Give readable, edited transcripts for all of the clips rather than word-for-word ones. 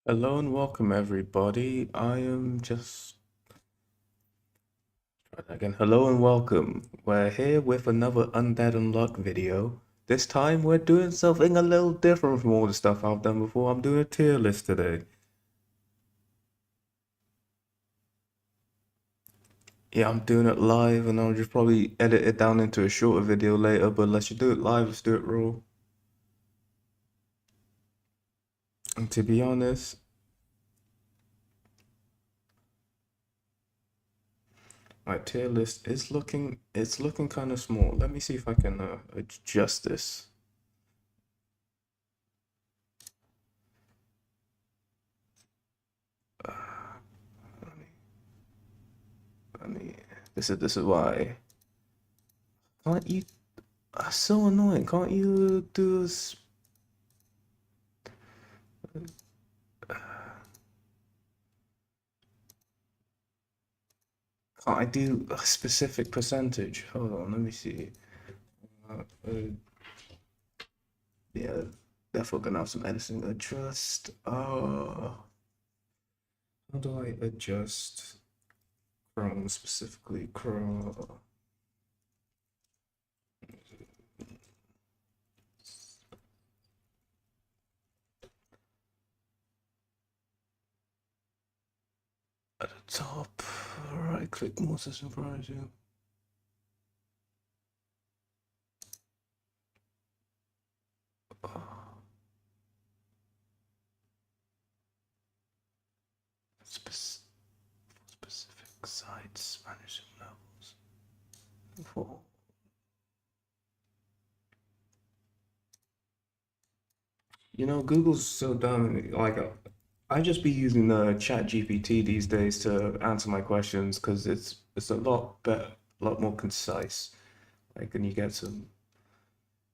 Hello and welcome everybody. I am just try that again. Hello and welcome. We're here with another Undead Unluck video. This time we're doing something a little different from all the stuff I've done before. I'm doing a tier list today. Yeah, I'm doing it live and I'll just probably edit it down into a shorter video later, but let's just do it live, let's do it raw. And to be honest, my tier list is looking kind of small. Let me see if I can adjust this. I mean, this is why. Can't you? That's so annoying. Can't you do this? Can't I do a specific percentage? Hold on, let me see. Uh, uh, yeah, definitely gonna have some editing. Adjust. How do I adjust Chrome specifically? Chrome. At the top, right click more system variety. Specific sites, managing levels. For Google's so dumb. Like, I just be using Chat GPT these days to answer my questions because it's a lot better, a lot more concise. Like, and you get some.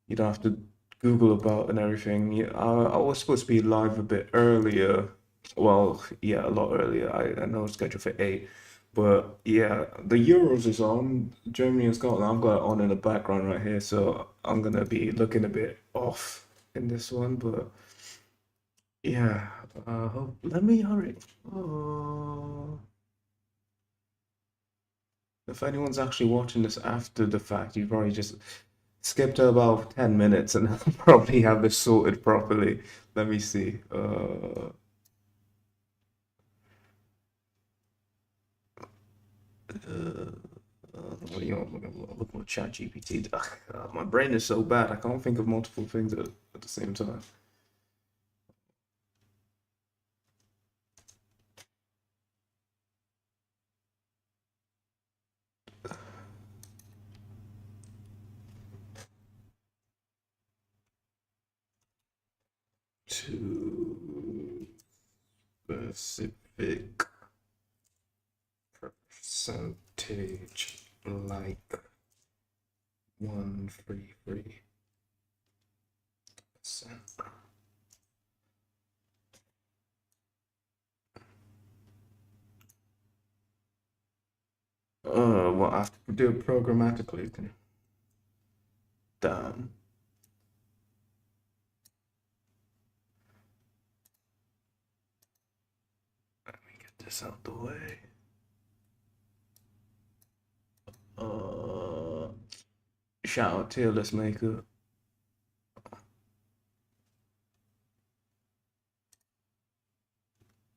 You don't have to Google about and everything. I was supposed to be live a bit earlier. Well, yeah, a lot earlier. I know it's scheduled for 8, but yeah, the Euros is on. Germany and Scotland. I've got it on in the background right here, so I'm gonna be looking a bit off in this one, but. Yeah, let me hurry. Oh, if anyone's actually watching this after the fact, you probably just skipped about 10 minutes and I'll probably have this sorted properly. Let me see. What do you look at Chat GPT? My brain is so bad, I can't think of multiple things at the same time. Too specific percentage like 133%. Well, I have to do it programmatically. Damn. Let me get this out the way. Uh, Shout out tier list maker.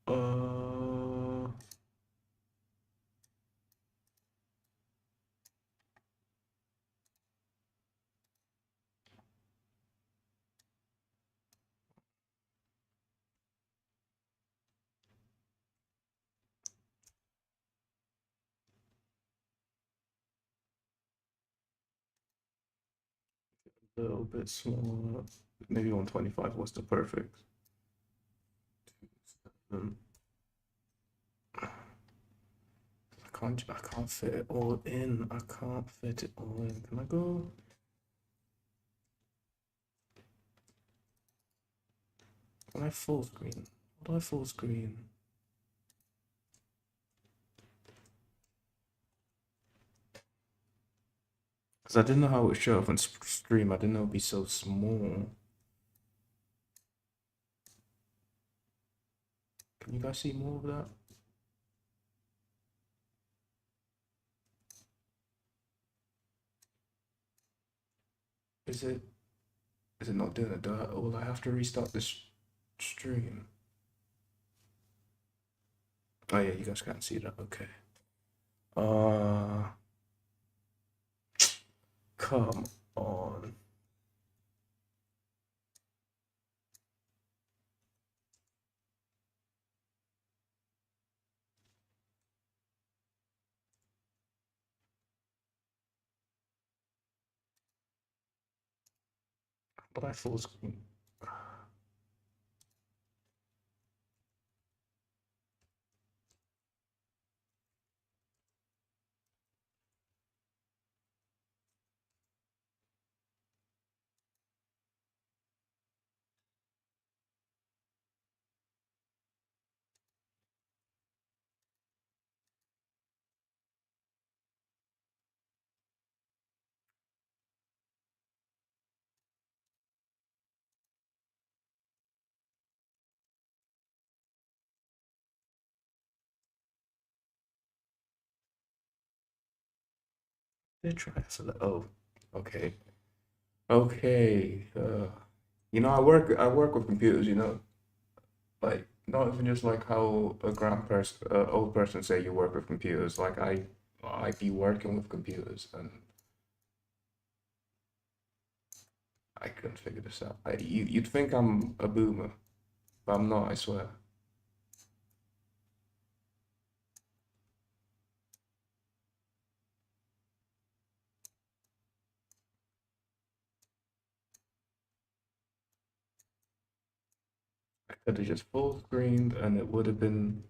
Uh, a little bit smaller. Maybe 125 was the perfect. Um, I can't fit it all in. I can't fit it all in. Can I go? Can I full screen? How do I full screen? Because I didn't know how it would show up on stream. I didn't know it'd be so small. Can you guys see more of that? Is it not doing it? Will I have to restart this stream? Oh yeah, you guys can't see that. Okay. Uh, come on. But I full screen. Did try select. Oh, okay. Okay. You know, I work with computers. You know, like not even just like how a old person say you work with computers. Like I be working with computers, and I couldn't figure this out. You'd think I'm a boomer, but I'm not. I swear. I could have just full screened, and it would have been.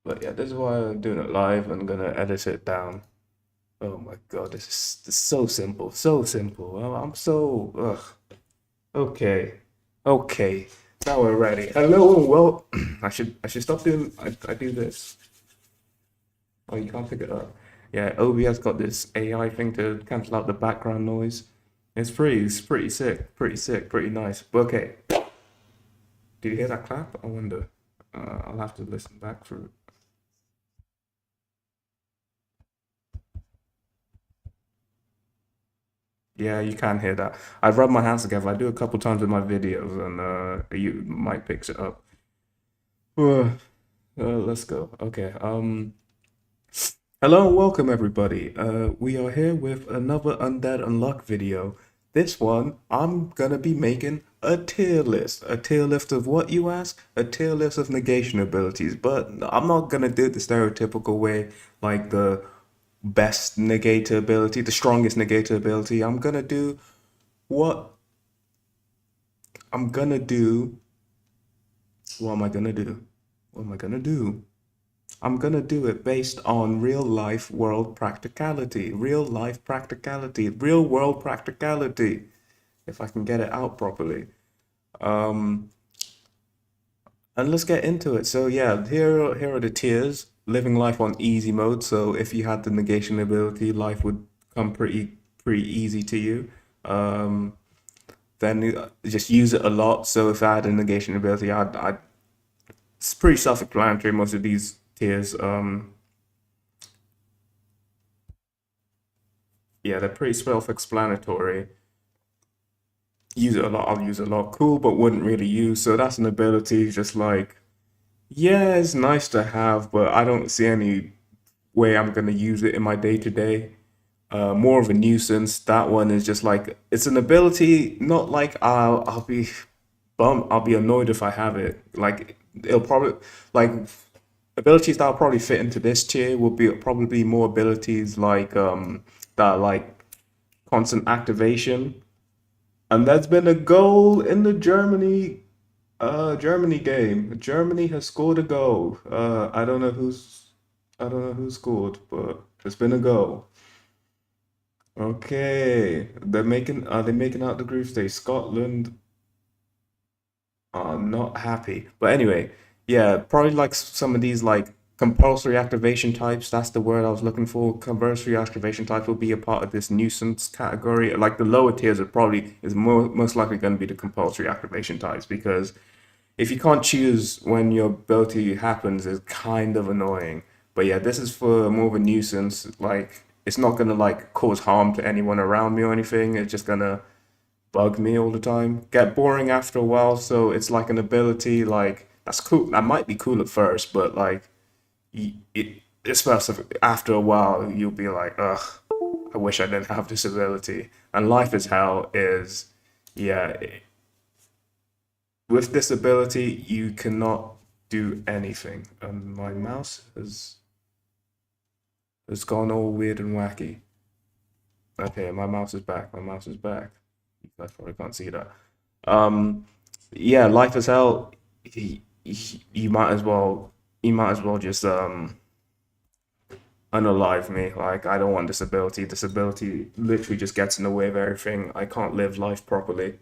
But yeah, this is why I'm doing it live. I'm gonna edit it down. Oh my God, this is so simple, so simple. I'm so ugh. Okay, okay. Now we're ready. Hello and well. I should stop doing. I do this. Oh, you can't pick it up. Yeah, OBS got this AI thing to cancel out the background noise. It's pretty sick, pretty sick, pretty nice. But okay, did you hear that clap? I wonder. I'll have to listen back through it. Yeah, you can hear that. I've rubbed my hands together. I do a couple times in my videos, and you might picks it up. Uh, let's go. Okay. Hello and welcome everybody. We are here with another Undead Unluck video. This one, I'm gonna be making a tier list. A tier list of what, you ask? A tier list of negation abilities. But I'm not gonna do it the stereotypical way, like the best negator ability, the strongest negator ability. What I'm gonna do. What am I gonna do? What am I gonna do? I'm gonna do it based on real life world practicality, real life practicality, real world practicality, if I can get it out properly. Um, and let's get into it. So yeah, here are the tiers. Living life on easy mode. So if you had the negation ability, life would come pretty easy to you. Um, then you just use it a lot. So if I had a negation ability, I'd it's pretty self-explanatory. Most of these tiers. Yeah, they're pretty self-explanatory. Use it a lot, I'll use it a lot. Cool, but wouldn't really use. So that's an ability, just like, yeah, it's nice to have, but I don't see any way I'm gonna use it in my day to day. More of a nuisance. That one is just like it's an ability, not like I'll be bummed, I'll be annoyed if I have it. Like it'll probably like abilities that'll probably fit into this tier will be probably more abilities like that are like constant activation. And that's been a goal in the Germany game. Germany has scored a goal. I don't know who scored, but it's been a goal. Okay. Are they making out the group stage? Scotland are not happy. But anyway, yeah, probably like some of these like compulsory activation types. That's the word I was looking for. Compulsory activation types will be a part of this nuisance category. Like the lower tiers are probably is most likely going to be the compulsory activation types because if you can't choose when your ability happens, it's kind of annoying. But yeah, this is for more of a nuisance. Like, it's not gonna like cause harm to anyone around me or anything. It's just gonna bug me all the time. Get boring after a while, so it's like an ability, like that's cool. That might be cool at first, but like especially after a while, you'll be like, ugh, I wish I didn't have this ability. And life is hell is, yeah, with this ability, you cannot do anything. And my mouse has gone all weird and wacky. Okay, my mouse is back. My mouse is back. You guys probably can't see that. Um, yeah, life is hell. You might as well, you might as well just unalive me. Like I don't want disability. Disability literally just gets in the way of everything. I can't live life properly.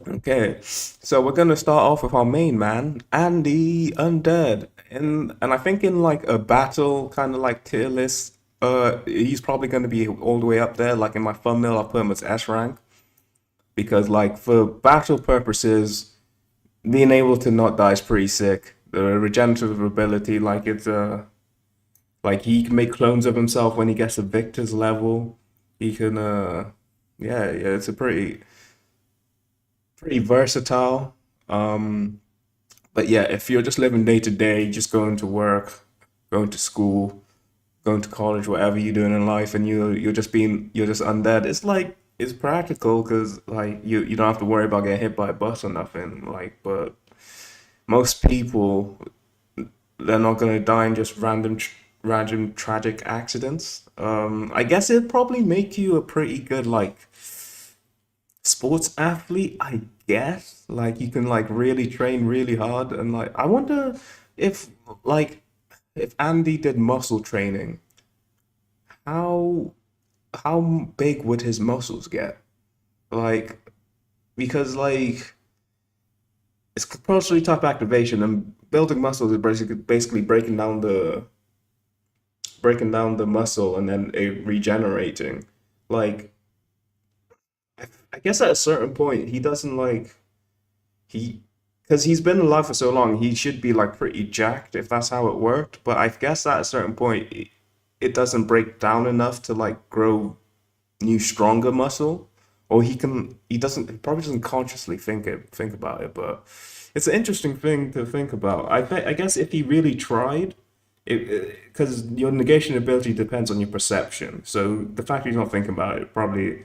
Okay, so we're gonna start off with our main man, Andy Undead. And I think in like a battle kind of like tier list, he's probably gonna be all the way up there. Like in my thumbnail, I'll put him as S rank because like for battle purposes, being able to not die is pretty sick. The regenerative ability, like it's like he can make clones of himself when he gets to Victor's level. He can yeah, it's a pretty versatile. Um but yeah, if you're just living day to day, just going to work, going to school, going to college, whatever you're doing in life, and you're just undead, it's like it's practical because like you don't have to worry about getting hit by a bus or nothing. Like, but most people they're not gonna die in just random tragic accidents. I guess it'd probably make you a pretty good like sports athlete, I guess. Like you can like really train really hard and like I wonder if like if Andy did muscle training, how how big would his muscles get? Like because like it's compulsory type activation and building muscles is basically breaking down the muscle and then it regenerating. Like I guess at a certain point he doesn't like he because he's been alive for so long, he should be like pretty jacked if that's how it worked. But I guess at a certain point, it doesn't break down enough to like grow new, stronger muscle. Or he doesn't, he probably doesn't consciously think about it. But it's an interesting thing to think about. I guess if he really tried, because your negation ability depends on your perception. So the fact he's not thinking about it probably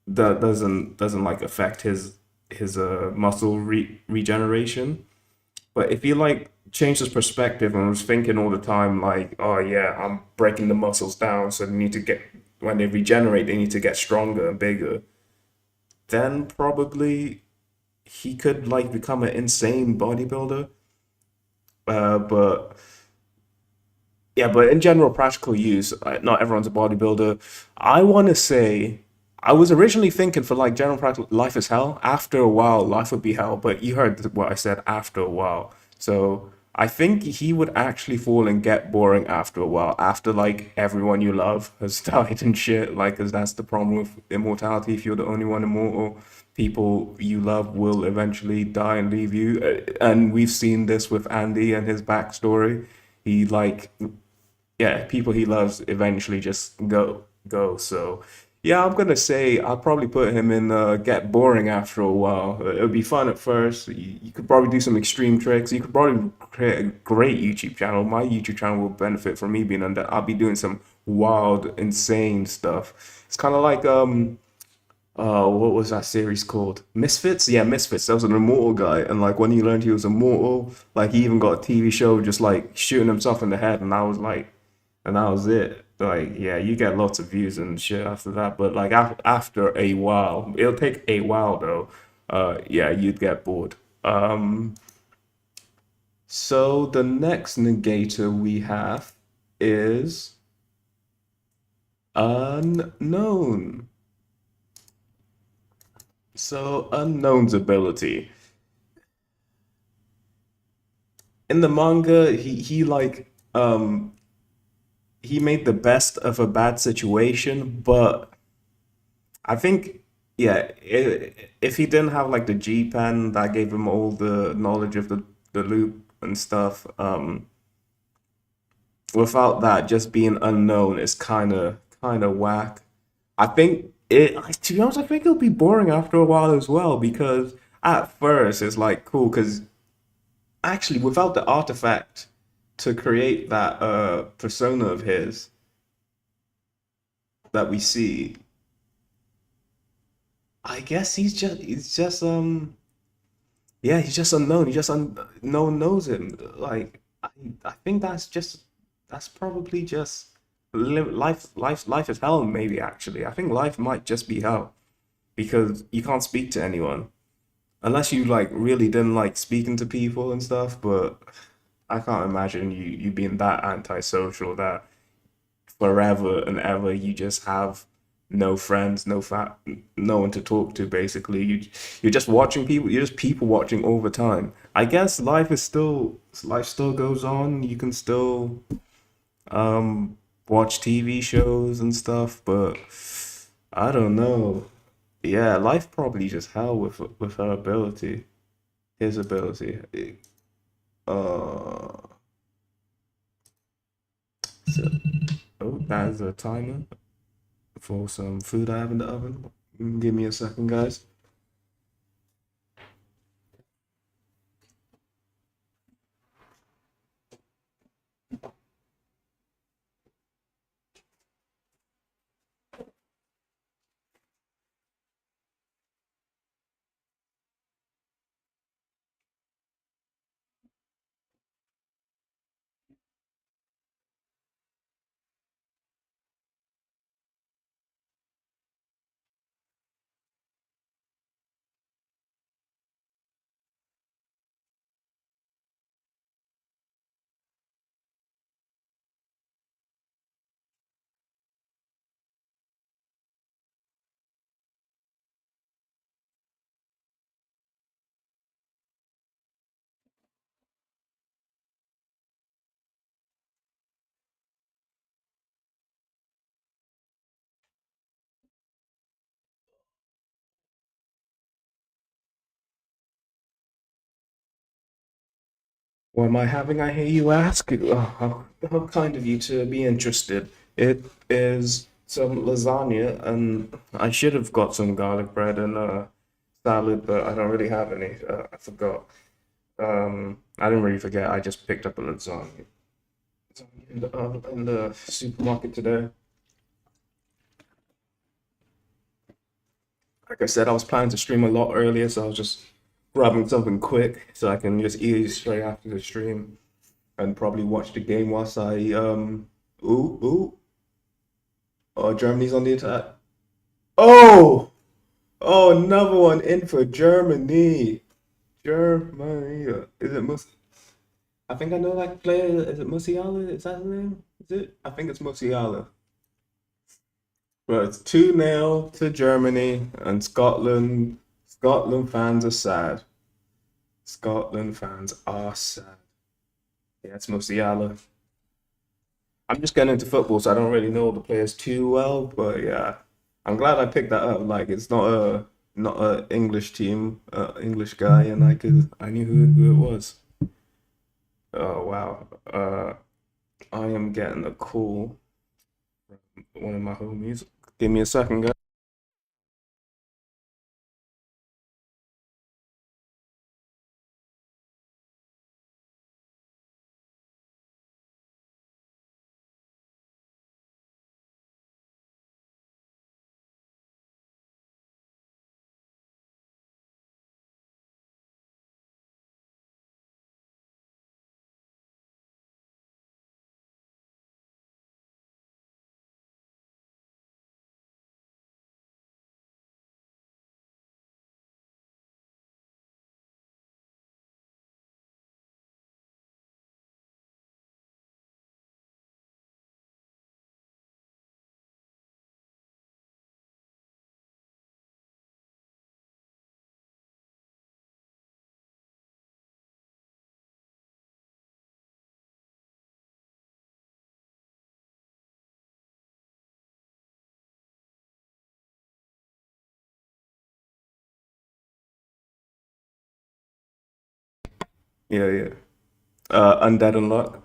that doesn't like affect his muscle regeneration. But if he like changed his perspective and was thinking all the time like, oh yeah, I'm breaking the muscles down, so they need to get when they regenerate, they need to get stronger and bigger. Then probably he could like become an insane bodybuilder. But yeah, but in general, practical use, not everyone's a bodybuilder. I want to say, I was originally thinking for like general practical, life is hell. After a while, life would be hell. But you heard what I said after a while. So I think he would actually fall and get boring after a while. After like everyone you love has died and shit. Like, 'cause that's the problem with immortality. If you're the only one immortal, people you love will eventually die and leave you. And we've seen this with Andy and his backstory. He like yeah, people he loves eventually just go. So yeah, I'm gonna say I'll probably put him in get boring after a while. It would be fun at first. You could probably do some extreme tricks. You could probably create a great YouTube channel. My YouTube channel will benefit from me being on that. I'll be doing some wild, insane stuff. It's kind of like what was that series called? Misfits? Yeah, Misfits. That was an immortal guy, and like when he learned he was immortal, like he even got a TV show just like shooting himself in the head, and I was like, and that was it. Like, yeah, you get lots of views and shit after that, but like after a while, it'll take a while though. Yeah, you'd get bored. So the next negator we have is unknown. So unknown's ability in the manga, he like he made the best of a bad situation, but I think yeah, if he didn't have like the G pen that gave him all the knowledge of the loop and stuff, without that, just being unknown is kind of whack. I think to be honest, I think it'll be boring after a while as well because at first it's like cool because actually without the artifact to create that persona of his that we see, I guess he's just yeah, he's just unknown. No one knows him. Like I think that's probably just life is hell maybe actually. I think life might just be hell because you can't speak to anyone unless you like really didn't like speaking to people and stuff, but I can't imagine you being that antisocial that forever and ever you just have no friends, no one to talk to basically. You're just watching people, you're just people watching all the time. I guess life still goes on. You can still watch TV shows and stuff, but I don't know. Yeah, life probably just hell with her ability, his ability. Uh, so, oh, that's a timer for some food I have in the oven. Give me a second, guys. What am I having, I hear you ask? How kind of you to be interested. It is some lasagna, and I should have got some garlic bread and salad, but I don't really have any. I forgot. I didn't really forget. I just picked up a lasagna in the supermarket today. Like I said, I was planning to stream a lot earlier, so I was just grabbing something quick so I can just eat it straight after the stream and probably watch the game whilst I ooh, Germany's on the attack. Oh, oh, another one in for Germany. Germany. Is it Mus? I think I know that player. Is it Musiala? Is that his name? Is it? I think it's Musiala. But it's 2-0 to Germany, and Scotland fans are sad. Scotland fans are sad. Yeah, it's Musiala. I'm just getting into football, so I don't really know the players too well. But yeah, I'm glad I picked that up. Like, it's not a English team, English guy, and I knew who it was. Oh wow. I am getting a call from one of my homies. Give me a second, guys. Yeah, yeah. Undead Unluck.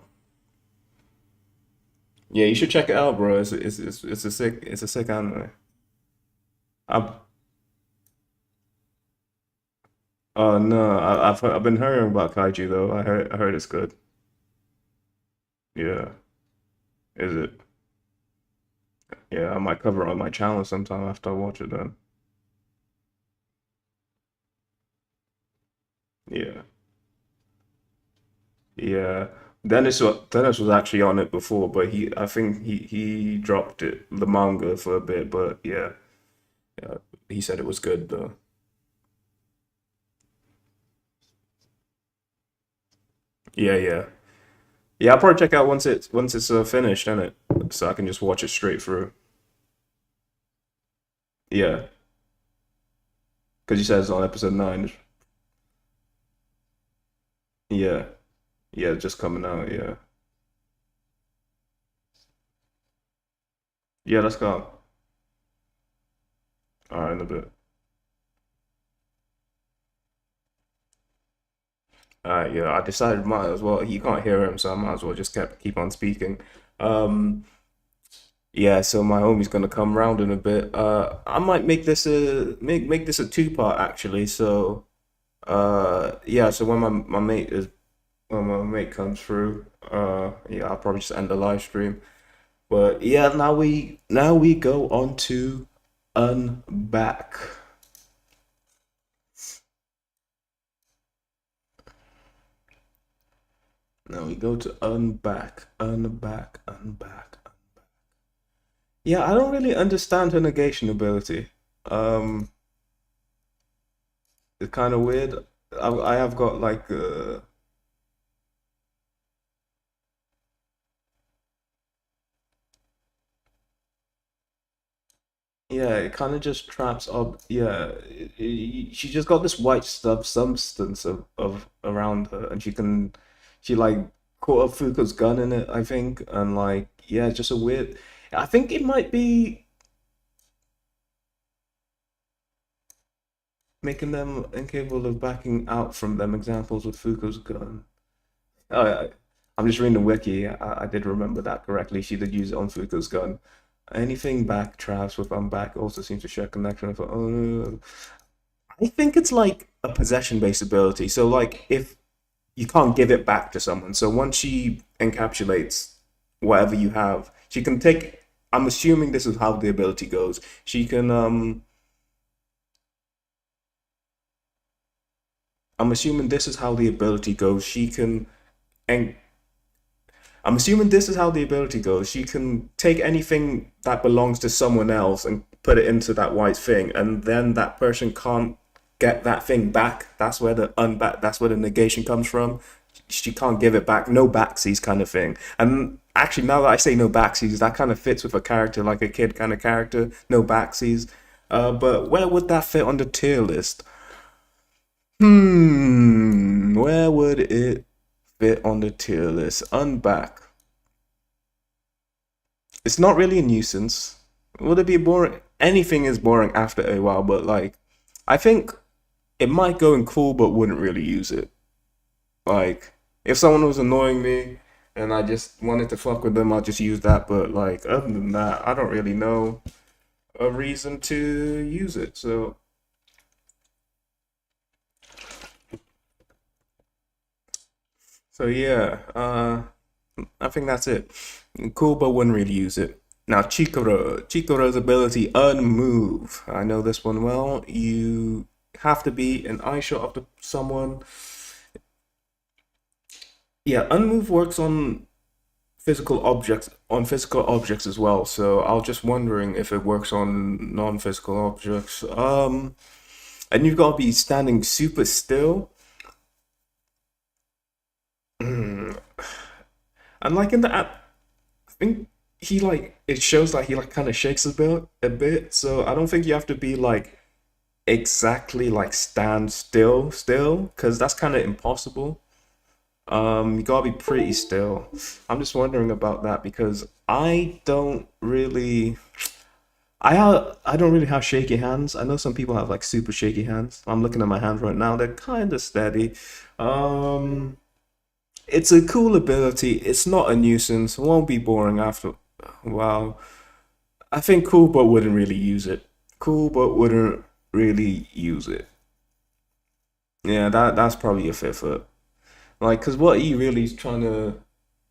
Yeah, you should check it out, bro. It's a sick anime. I've no, I've been hearing about Kaiju though. I heard it's good. Yeah, is it? Yeah, I might cover it on my channel sometime after I watch it then. Yeah, yeah. Dennis was actually on it before, but I think he dropped it the manga for a bit. But yeah, yeah, he said it was good though. Yeah, yeah, yeah. I'll probably check out once it's finished, innit? So I can just watch it straight through. Yeah, because you said it's on episode 9. Yeah, yeah, just coming out. Yeah, yeah. Let's go. All right, in a bit. Yeah, I decided might as well. You can't hear him, so I might as well just keep on speaking. Um, yeah, so my homie's gonna come round in a bit. I might make this a two-part actually. So, yeah. So when my mate comes through, yeah, I'll probably just end the live stream. But yeah, now we go on to unback. Now we go to unback. Yeah, I don't really understand her negation ability. Um, it's kind of weird. I have got like yeah, it kind of just traps up. Yeah, she just got this white stuff substance of around her, and she like caught up Fuka's gun in it, I think, and like yeah, it's just a weird. I think it might be making them incapable of backing out from them examples with Fuka's gun. Oh, yeah. I'm just reading the wiki. I did remember that correctly. She did use it on Fuka's gun. Anything back traps with back also seems to share connection with. Oh, I think it's like a possession based ability. So, like, if you can't give it back to someone, so once she encapsulates whatever you have, she can take. I'm assuming this is how the ability goes. She can. I'm assuming this is how the ability goes. She can and I'm assuming this is how the ability goes. She can take anything that belongs to someone else and put it into that white thing, and then that person can't get that thing back. That's where the negation comes from. She can't give it back. No backsies kind of thing. And actually, now that I say no backsies, that kind of fits with a character like a kid kind of character. No backsies. But where would that fit on the tier list? Where would it fit on the tier list? Unback. It's not really a nuisance. Would it be boring? Anything is boring after a while, but like, I think it might go in cool, but wouldn't really use it. Like, if someone was annoying me and I just wanted to fuck with them, I'll just use that. But like, other than that, I don't really know a reason to use it. So yeah, I think that's it. Cool, but wouldn't really use it. Now, Chikuro's ability, Unmove. I know this one well. You have to be an eye shot of someone. Yeah, Unmove works on physical objects as well. So I was just wondering if it works on non-physical objects. And you've got to be standing super still. And like in the app, I think he like it shows like he like kind of shakes a bit. So I don't think you have to be like exactly like stand still, because that's kind of impossible. You gotta be pretty still. I'm just wondering about that because I don't really have shaky hands. I know some people have like super shaky hands. I'm looking at my hands right now. They're kind of steady. Um, it's a cool ability. It's not a nuisance. It won't be boring after. Wow. I think cool, but wouldn't really use it. Cool, but wouldn't really use it. Yeah, that's probably a fit for it. Like, cause what are you really trying to?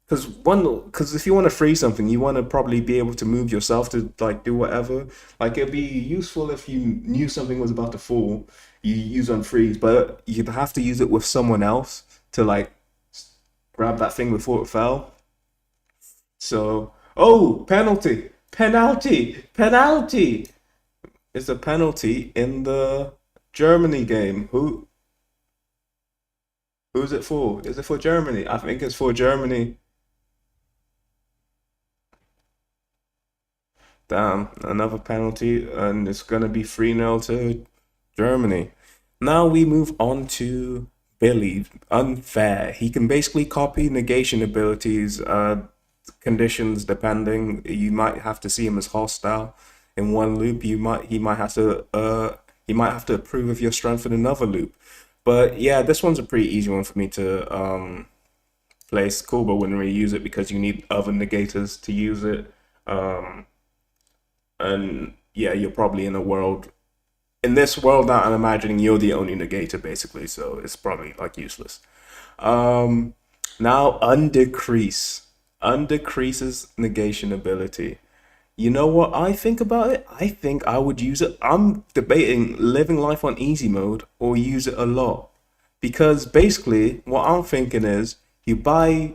Because if you want to free something, you want to probably be able to move yourself to like do whatever. Like it'd be useful if you knew something was about to fall, you use unfreeze, but you'd have to use it with someone else to like grab that thing before it fell. So, oh, penalty, penalty, penalty! It's a penalty in the Germany game. Who's it for? Is it for Germany? I think it's for Germany. Damn, another penalty, and it's gonna be 3-0 to Germany. Now we move on to Billy. Unfair. He can basically copy negation abilities, conditions depending. You might have to see him as hostile in one loop. He might have to approve of your strength in another loop. But yeah, this one's a pretty easy one for me to place. Cool, but wouldn't really use it because you need other negators to use it. Um, and yeah, you're probably in a world in this world that I'm imagining you're the only negator basically, so it's probably like useless. Um, Now undecrease. Undecreases negation ability. You know what I think about it? I think I would use it. I'm debating living life on easy mode or use it a lot. Because basically what I'm thinking is you buy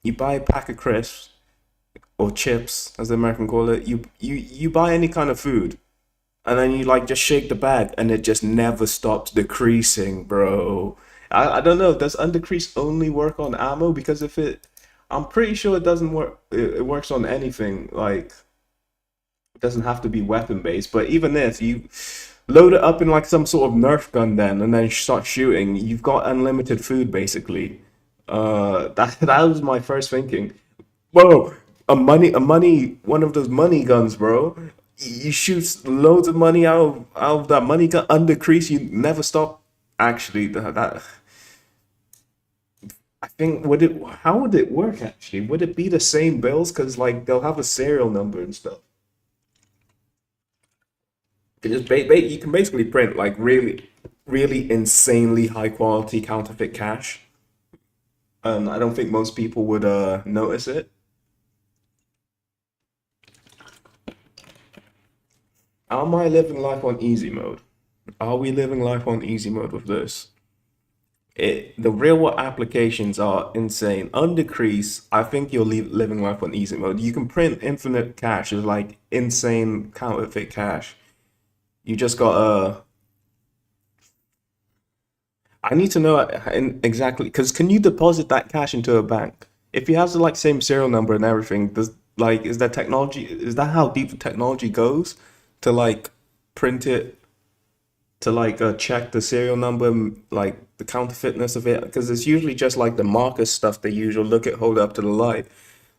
a pack of crisps or chips, as the American call it, you buy any kind of food, and then you like just shake the bag, and it just never stops decreasing, bro. I don't know. Does undecrease only work on ammo? Because if it, I'm pretty sure it doesn't work. It works on anything. Like it doesn't have to be weapon based. But even if you load it up in like some sort of Nerf gun, then and then start shooting, you've got unlimited food basically. That was my first thinking. Whoa, one of those money guns, bro. You shoot loads of money out of that money gun under crease. You never stop. Actually, that I think would it. How would it work? Actually, would it be the same bills? Because like they'll have a serial number and stuff. You can basically print like really insanely high quality counterfeit cash. I don't think most people would notice it. Am I living life on easy mode? Are we living life on easy mode with this? The real world applications are insane. On decrease, I think you're living life on easy mode. You can print infinite cash. It's like insane counterfeit cash. You just gotta. I need to know exactly because can you deposit that cash into a bank? If he has the like same serial number and everything, does like is that technology? Is that how deep the technology goes to like print it to like check the serial number, like the counterfeitness of it, because it's usually just like the Marcus stuff they use or look at, hold it up to the light.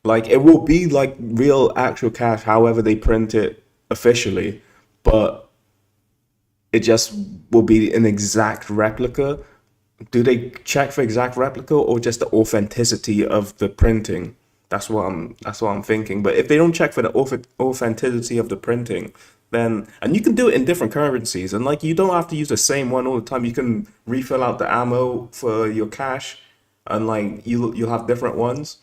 Like it will be like real actual cash, however they print it officially, but it just will be an exact replica. Do they check for exact replica or just the authenticity of the printing? That's what I'm thinking. But if they don't check for the authenticity of the printing, then and you can do it in different currencies, and like you don't have to use the same one all the time. You can refill out the ammo for your cash, and like you'll have different ones.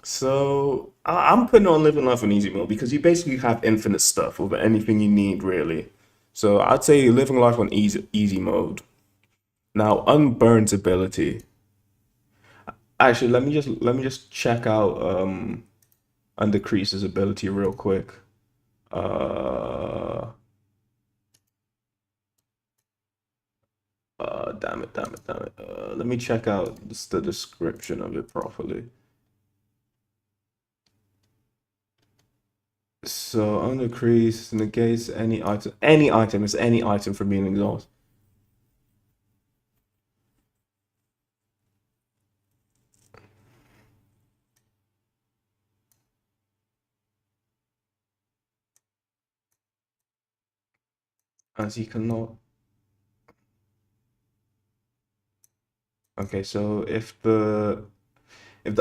So I'm putting on living life on easy mode because you basically have infinite stuff over anything you need really. So I'd say living life on easy mode. Now unburned ability. Actually, let me just check out Undecrease's ability real quick. Uh, Damn it, damn it, damn it. Let me check out the description of it properly. So Undecrease negates any item. Any item is any item from being exhausted. as you cannot. Okay, so if the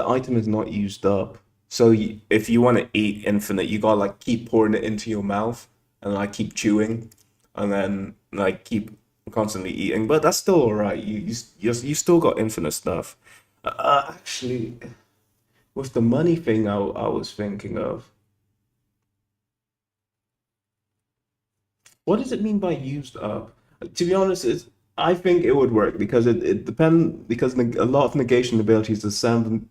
item is not used up, so if you want to eat infinite, you gotta like keep pouring it into your mouth and like keep chewing, and then like keep constantly eating. But that's still all right. You still got infinite stuff. Actually, with the money thing, I was thinking of, what does it mean by used up? To be honest, I think it would work because it depend because a lot of negation abilities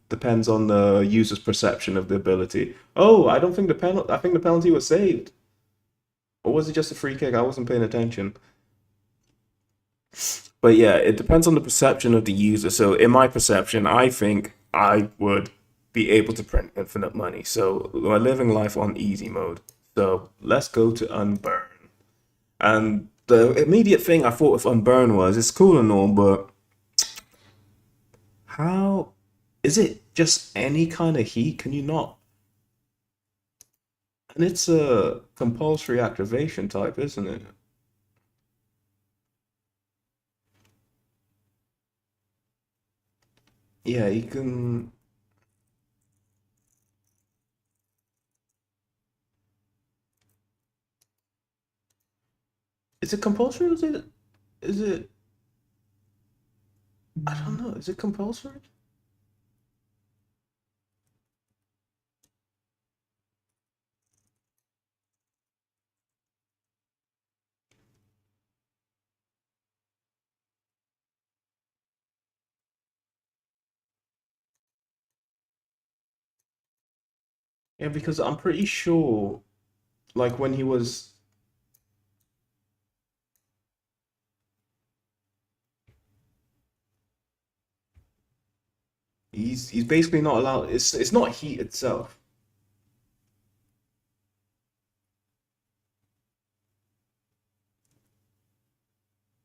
depends on the user's perception of the ability. Oh, I don't think the penalty. I think the penalty was saved, or was it just a free kick? I wasn't paying attention. But yeah, it depends on the perception of the user. So in my perception, I think I would be able to print infinite money. So we're living life on easy mode. So let's go to unburn. And the immediate thing I thought of Unburn was it's cool and all, but how is it just any kind of heat? Can you not? And it's a compulsory activation type, isn't it? Yeah, you can. Is it compulsory? Or is it? Is it? I don't know. Is it compulsory? Yeah, because I'm pretty sure, like when he was, he's basically not allowed. It's not heat itself.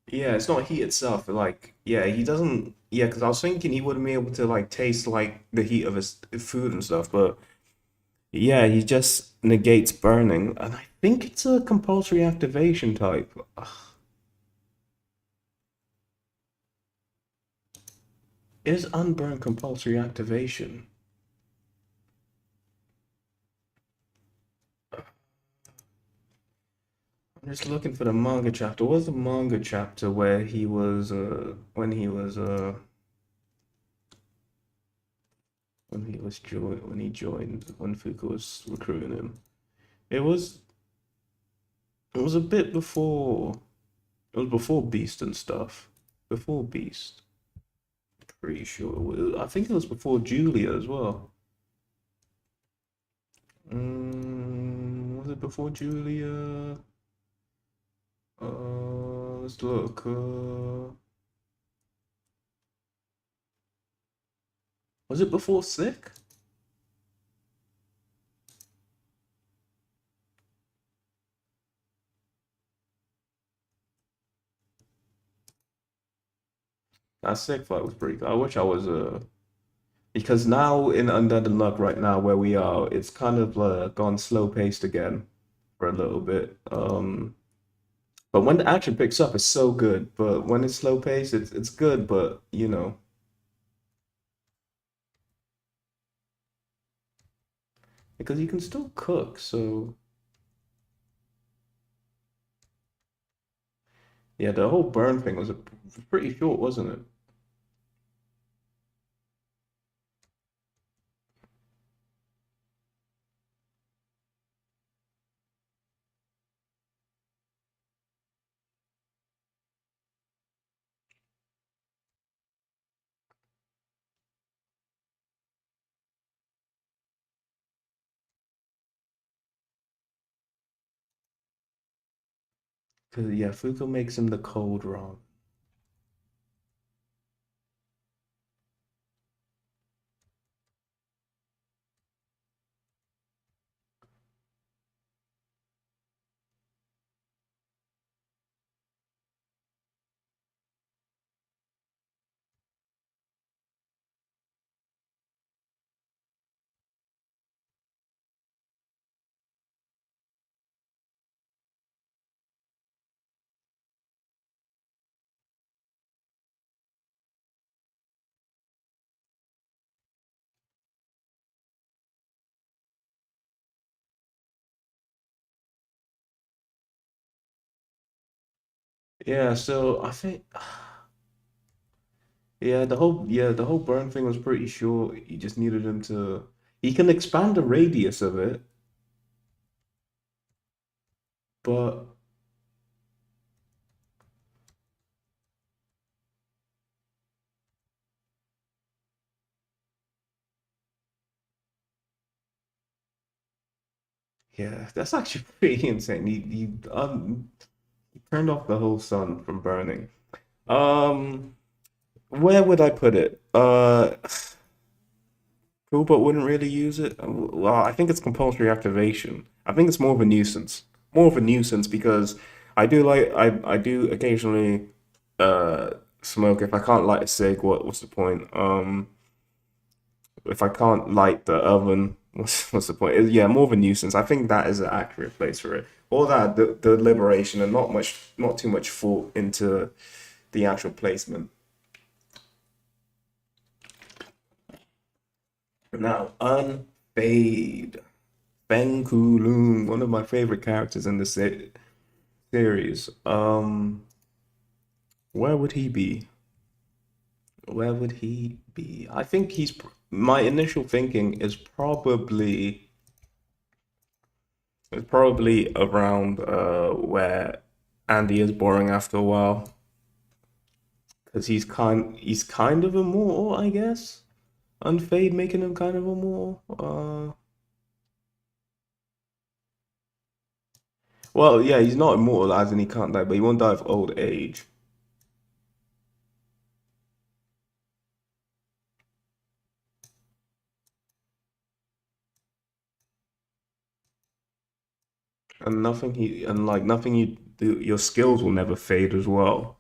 Yeah, it's not heat itself. Like, yeah, he doesn't. Yeah, because I was thinking he wouldn't be able to like taste like the heat of his food and stuff, but yeah, he just negates burning, and I think it's a compulsory activation type. Ugh, is unburn compulsory activation? I'm just looking for the manga chapter. What was the manga chapter where he was when he joined when Fuka was recruiting him? It was it was a bit before it was before Beast and stuff. Before Beast. Pretty sure. I think it was before Julia as well. Was it before Julia? Let's look. Was it before Sick? That Sick fight was pretty good. I wish I was because now in Undead Unluck right now where we are, it's kind of gone slow paced again for a little bit. But when the action picks up, it's so good. But when it's slow paced, it's good. But you know, because you can still cook. So yeah, the whole burn thing was pretty short, wasn't it? Because yeah, Fuko makes him the cold wrong. Yeah, so I think the whole burn thing was pretty short. You just needed him to he can expand the radius of it, but yeah, that's actually pretty insane. He turned off the whole sun from burning. Um, where would I put it? Cool, but wouldn't really use it. Well, I think it's compulsory activation. I think it's more of a nuisance. More of a nuisance because I do occasionally uh smoke. If I can't light a cig, what's the point? If I can't light the oven, what's the point? Yeah, more of a nuisance. I think that is an accurate place for it. All that the liberation and not too much thought into the actual placement. Now, unfade. Ben Kulun, one of my favorite characters in the series. Where would he be? Where would he be? I think my initial thinking is probably around where Andy is boring after a while because he's kind of immortal, I guess. Unfade making him kind of immortal. Well, yeah, he's not immortal as in he can't die, but he won't die of old age. And like nothing you do, your skills will never fade as well.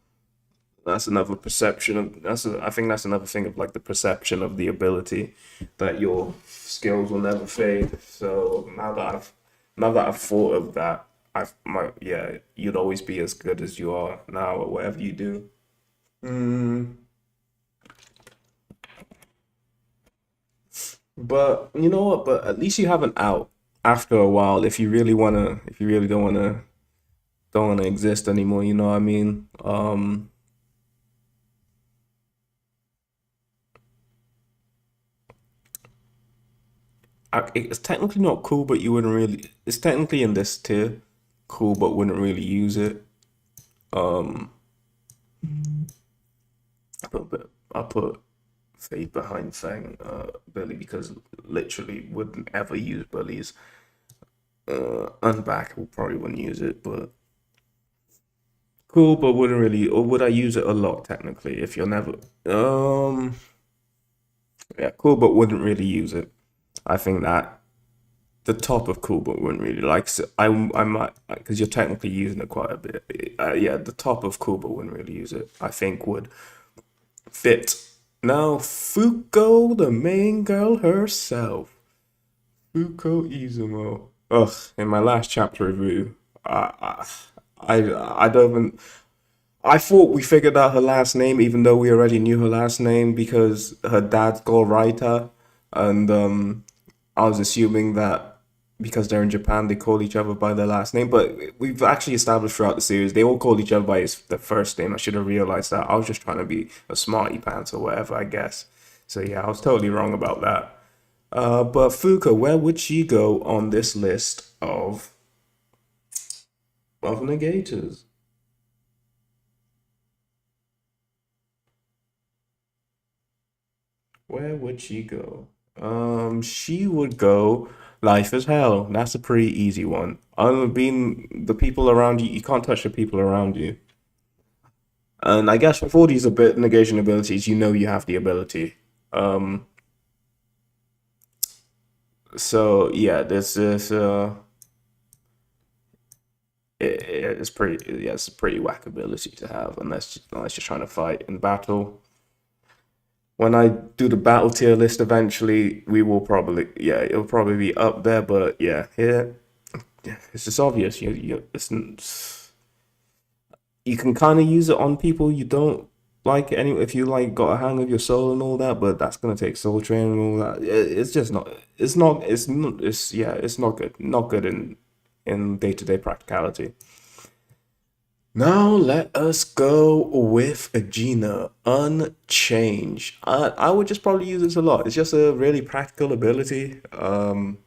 That's another perception of I think that's another thing of like the perception of the ability that your skills will never fade. So now that I've thought of that, yeah, you'd always be as good as you are now at whatever you do. Mm, but you know what? But at least you have an out after a while if you really don't wanna exist anymore. You know what I mean? It's technically not cool, but you wouldn't really. It's technically in this tier, cool, but wouldn't really use it. Um, I put Fade behind Fang, Billy because literally wouldn't ever use Billy's. Unbackable probably wouldn't use it, but cool, but wouldn't really. Or would I use it a lot technically? If you're never, um, yeah, cool, but wouldn't really use it. I think that the top of cool, but wouldn't really like. So I might because you're technically using it quite a bit. Yeah, the top of cool, but wouldn't really use it. I think would fit. Now Fuko, the main girl herself, Fuko Izumo. Ugh, in my last chapter review, I don't even. I thought we figured out her last name, even though we already knew her last name because her dad's called Raita, and I was assuming that because they're in Japan, they call each other by their last name. But we've actually established throughout the series they all call each other by their first name. I should have realized that. I was just trying to be a smarty pants or whatever, I guess. So yeah, I was totally wrong about that. But Fuka, where would she go on this list of negators? Where would she go? She would go Life is Hell. That's a pretty easy one. Being the people around you, you can't touch the people around you. And I guess with all these a bit negation abilities, you know you have the ability. Um, so yeah, this it's pretty yeah, it's a pretty whack ability to have unless you're trying to fight in battle. When I do the battle tier list eventually, we will probably yeah, it'll probably be up there, but yeah, here it's just obvious. You can kind of use it on people you don't like any if you like got a hang of your soul and all that, but that's gonna take soul training and all that. It's just not. It's not. It's not good. Not good in day to day practicality. Now let us go with Agena Unchange. I would just probably use this a lot. It's just a really practical ability. Doing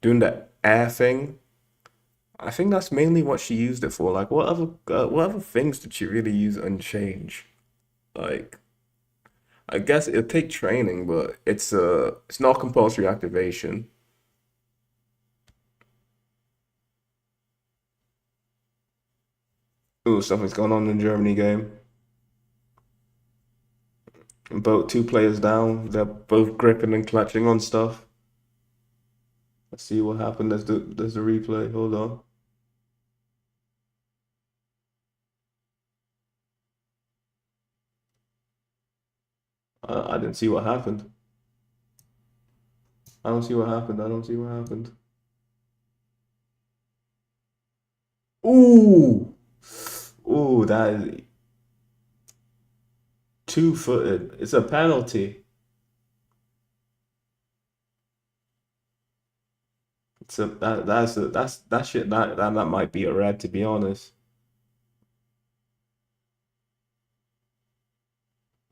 the air thing. I think that's mainly what she used it for. Like, what other things did she really use Unchange? Like, I guess it'll take training, but it's not compulsory activation. Ooh, something's going on in the Germany game. Both two players down. They're both gripping and clutching on stuff. Let's see what happened. There's the replay. Hold on. I didn't see what happened. I don't see what happened. I don't see what happened. Ooh, ooh, that is two-footed. It's a penalty. It's a that's that shit that might be a red to be honest.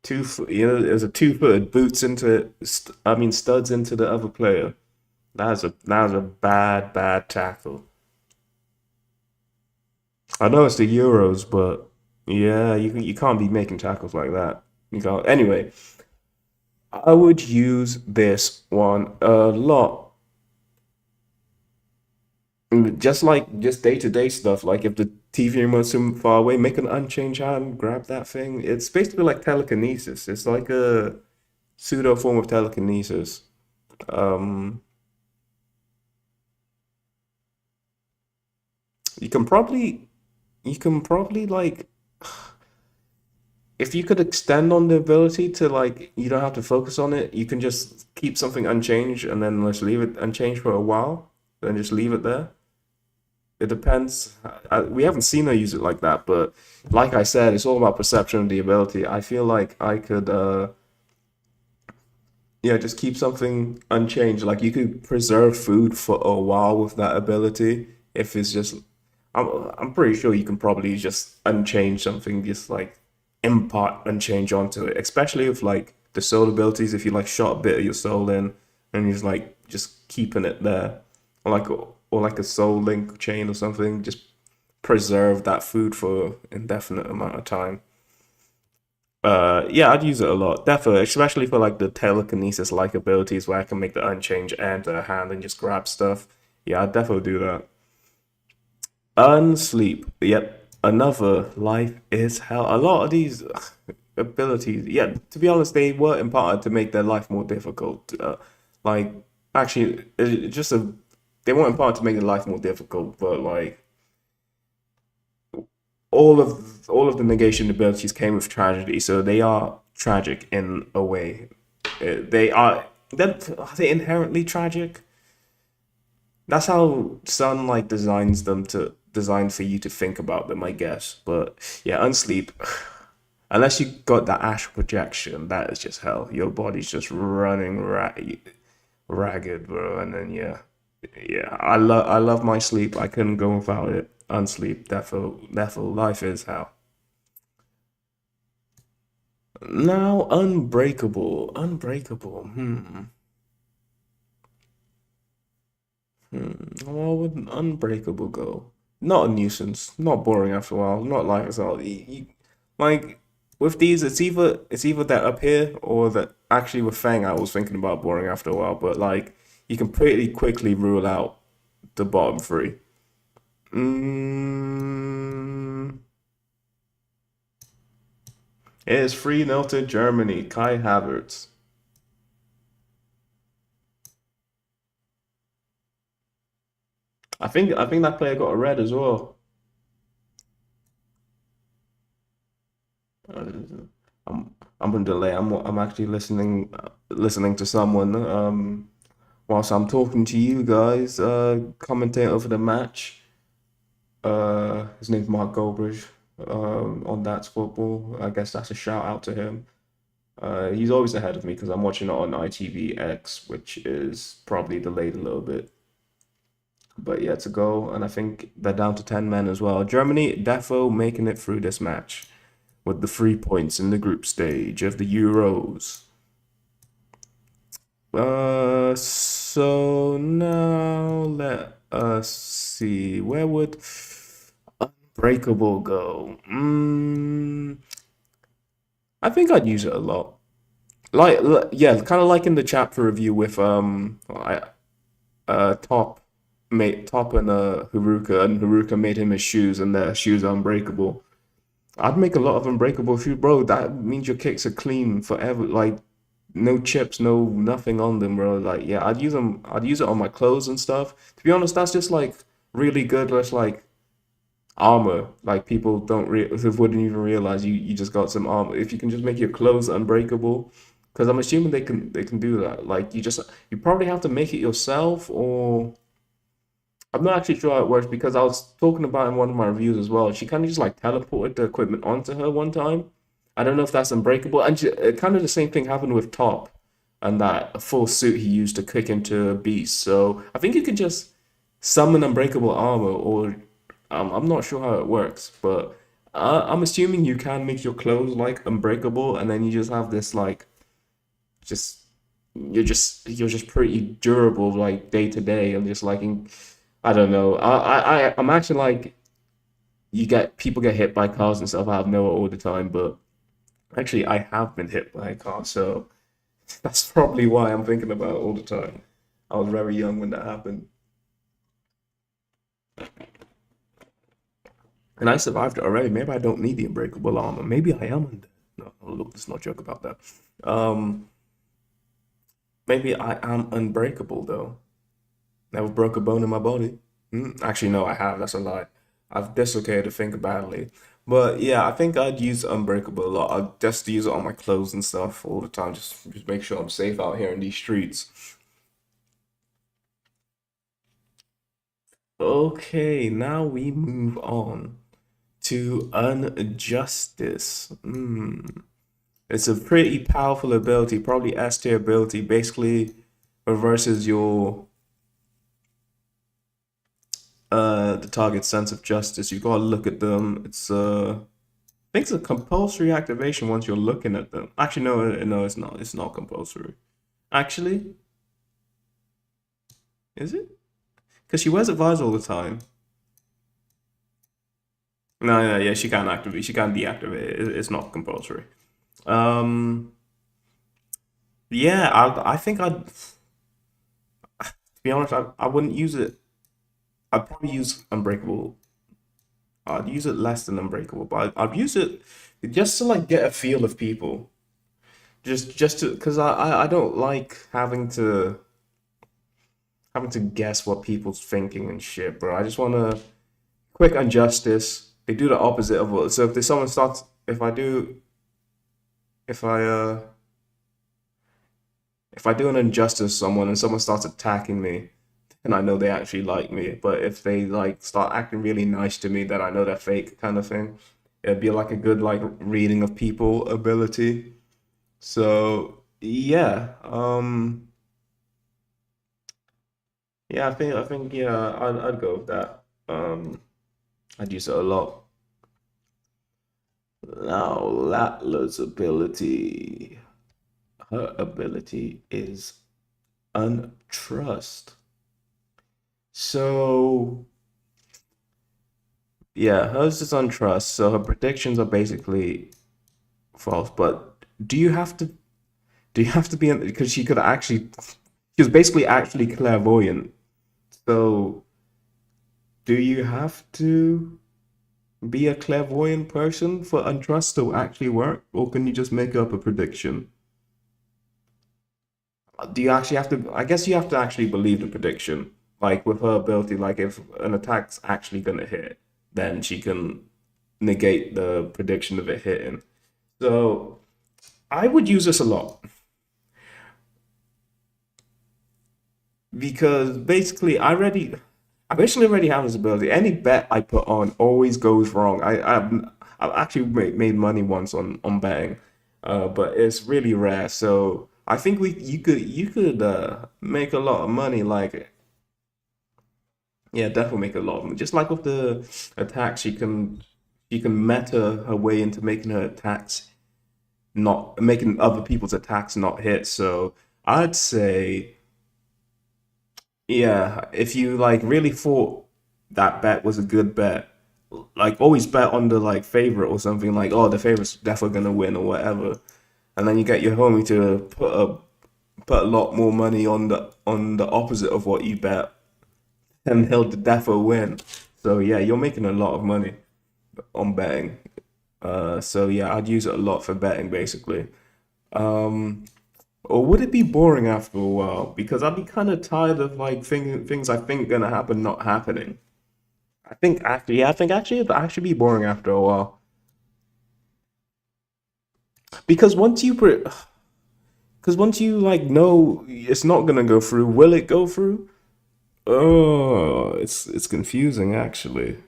There's a two-footed boots into I mean studs into the other player. That was a bad tackle. I know it's the Euros, but yeah, you can't be making tackles like that. You can't. Anyway, I would use this one a lot. Just like just day-to-day stuff, like if the TV remote's too far away, make an unchanged hand, grab that thing. It's basically like telekinesis. It's like a pseudo form of telekinesis. Um, you can probably you can probably like if you could extend on the ability to like you don't have to focus on it, you can just keep something unchanged and then just leave it unchanged for a while, then just leave it there. It depends. We haven't seen her use it like that, but like I said, it's all about perception of the ability. I feel like I could, yeah, just keep something unchanged. Like you could preserve food for a while with that ability. If it's just, I'm pretty sure you can probably just unchange something, just like impart unchange onto it. Especially with like the soul abilities, if you like shot a bit of your soul in and you're just keeping it there, or like a soul link chain or something, just preserve that food for indefinite amount of time. Yeah, I'd use it a lot. Definitely, especially for like the telekinesis like abilities where I can make the unchange enter a hand and just grab stuff. Yeah, I'd definitely do that. Unsleep. Yep. Another life is hell. A lot of these abilities, yeah, to be honest, they were imparted to make their life more difficult. Like, actually, it's just a, they weren't imparted to make their life more difficult, but like, all of the negation abilities came with tragedy, so they are tragic in a way. They are they inherently tragic? That's how Sun like designs them to design for you to think about them, I guess. But yeah, unsleep. Unless you got that astral projection, that is just hell. Your body's just running ragged, bro. And then yeah. I love my sleep. I couldn't go without it. Unsleep, therefore, life is hell. Now, unbreakable. How would unbreakable go? Not a nuisance, not boring after a while, not like as well. Like with these, it's either that up here or that actually with Fang, I was thinking about boring after a while, but like you can pretty quickly rule out the bottom three. Mm, it is 3-0 to Germany. Kai Havertz. I think that player got a red as well. Uh, I'm on delay. I'm actually listening to someone whilst I'm talking to you guys. Commentate over the match. His name's Mark Goldbridge. On That's Football. I guess that's a shout out to him. He's always ahead of me because I'm watching it on ITVX, which is probably delayed a little bit. but yeah, to go, and I think they're down to 10 men as well. Germany, defo making it through this match with the 3 points in the group stage of the Euros. So now let us see. Where would Unbreakable go? I think I'd use it a lot. Yeah, kind of like in the chapter review with Top made Top and Haruka made him his shoes, and their shoes are unbreakable. I'd make a lot of unbreakable shoes, bro. That means your kicks are clean forever. Like no chips, no nothing on them, bro. Like yeah, I'd use them. I'd use it on my clothes and stuff. To be honest, that's just like really good. That's like armor. Like people don't wouldn't even realize you just got some armor. If you can just make your clothes unbreakable, because I'm assuming they can do that. Like you probably have to make it yourself, or I'm not actually sure how it works because I was talking about in one of my reviews as well. She kind of just like teleported the equipment onto her one time. I don't know if that's unbreakable. And kind of the same thing happened with Top and that full suit he used to kick into a beast. So I think you could just summon unbreakable armor, or I'm not sure how it works, but I'm assuming you can make your clothes like unbreakable, and then you just have this like just you're just pretty durable like day to day, and just like I don't know. I'm actually like you get people get hit by cars and stuff out of nowhere all the time, but actually I have been hit by a car, so that's probably why I'm thinking about it all the time. I was very young when that happened, and I survived it already. Maybe I don't need the unbreakable armor. Maybe I am undead. No, look, let's not joke about that. Um, maybe I am unbreakable though. Never broke a bone in my body. Actually, no, I have. That's a lie. I've dislocated a finger badly. But yeah, I think I'd use Unbreakable a lot. I'd just use it on my clothes and stuff all the time. Just make sure I'm safe out here in these streets. Okay, now we move on to Unjustice. It's a pretty powerful ability, probably S tier ability. Basically, reverses your the target's sense of justice. You gotta look at them. I think it's a compulsory activation once you're looking at them. Actually, no, no, it's not. It's not compulsory. Actually, is it? Because she wears a visor all the time. No, no, yeah, she can't activate. She can't deactivate it. It's not compulsory. Um, yeah, I think to be honest, I wouldn't use it. I'd probably use Unbreakable. I'd use it less than Unbreakable, but I'd use it just to like get a feel of people. Just to because I don't like having to guess what people's thinking and shit, bro. I just want to quick injustice. They do the opposite of what. So if there's someone starts, if I uh, if I do an injustice to someone and someone starts attacking me, and I know they actually like me, but if they like start acting really nice to me, then I know they're fake, kind of thing. It'd be like a good like reading of people ability. So yeah, yeah, I think yeah, I'd go with that. I'd use it a lot. Now, Latla's ability. Her ability is Untrust. So, yeah, hers is Untrust. So her predictions are basically false. But do you have to be in, because she could actually, she was basically actually clairvoyant. So, do you have to be a clairvoyant person for Untrust to actually work? Or can you just make up a prediction? Do you actually have to? I guess you have to actually believe the prediction. Like with her ability, like if an attack's actually gonna hit, then she can negate the prediction of it hitting. So I would use this a lot because basically I basically already have this ability. Any bet I put on always goes wrong. I've actually made money once on betting, but it's really rare. So I think we you could make a lot of money. Like Yeah, definitely make a lot of them. Just like with the attacks, she can meta her way into making her attacks not making other people's attacks not hit. So I'd say, yeah, if you like really thought that bet was a good bet, like always bet on the like favorite or something like, oh, the favorite's definitely gonna win or whatever, and then you get your homie to put a lot more money on the opposite of what you bet, and he'll definitely win. So yeah, you're making a lot of money on betting. So yeah, I'd use it a lot for betting basically. Um, or would it be boring after a while? Because I'd be kind of tired of like thinking things I think gonna happen not happening. I think actually, yeah, I think actually it'd actually be boring after a while. Because because once you like know it's not gonna go through, will it go through? Oh, it's confusing actually.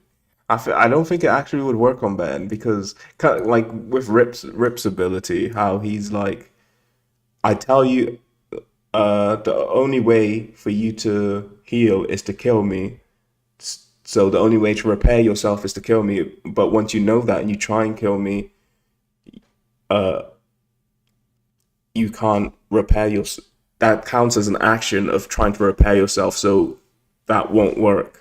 I don't think it actually would work on Ben because kind of like with Rip's ability, how he's like, I tell you, the only way for you to heal is to kill me. So the only way to repair yourself is to kill me. But once you know that and you try and kill me, uh, you can't repair your. That counts as an action of trying to repair yourself. So that won't work.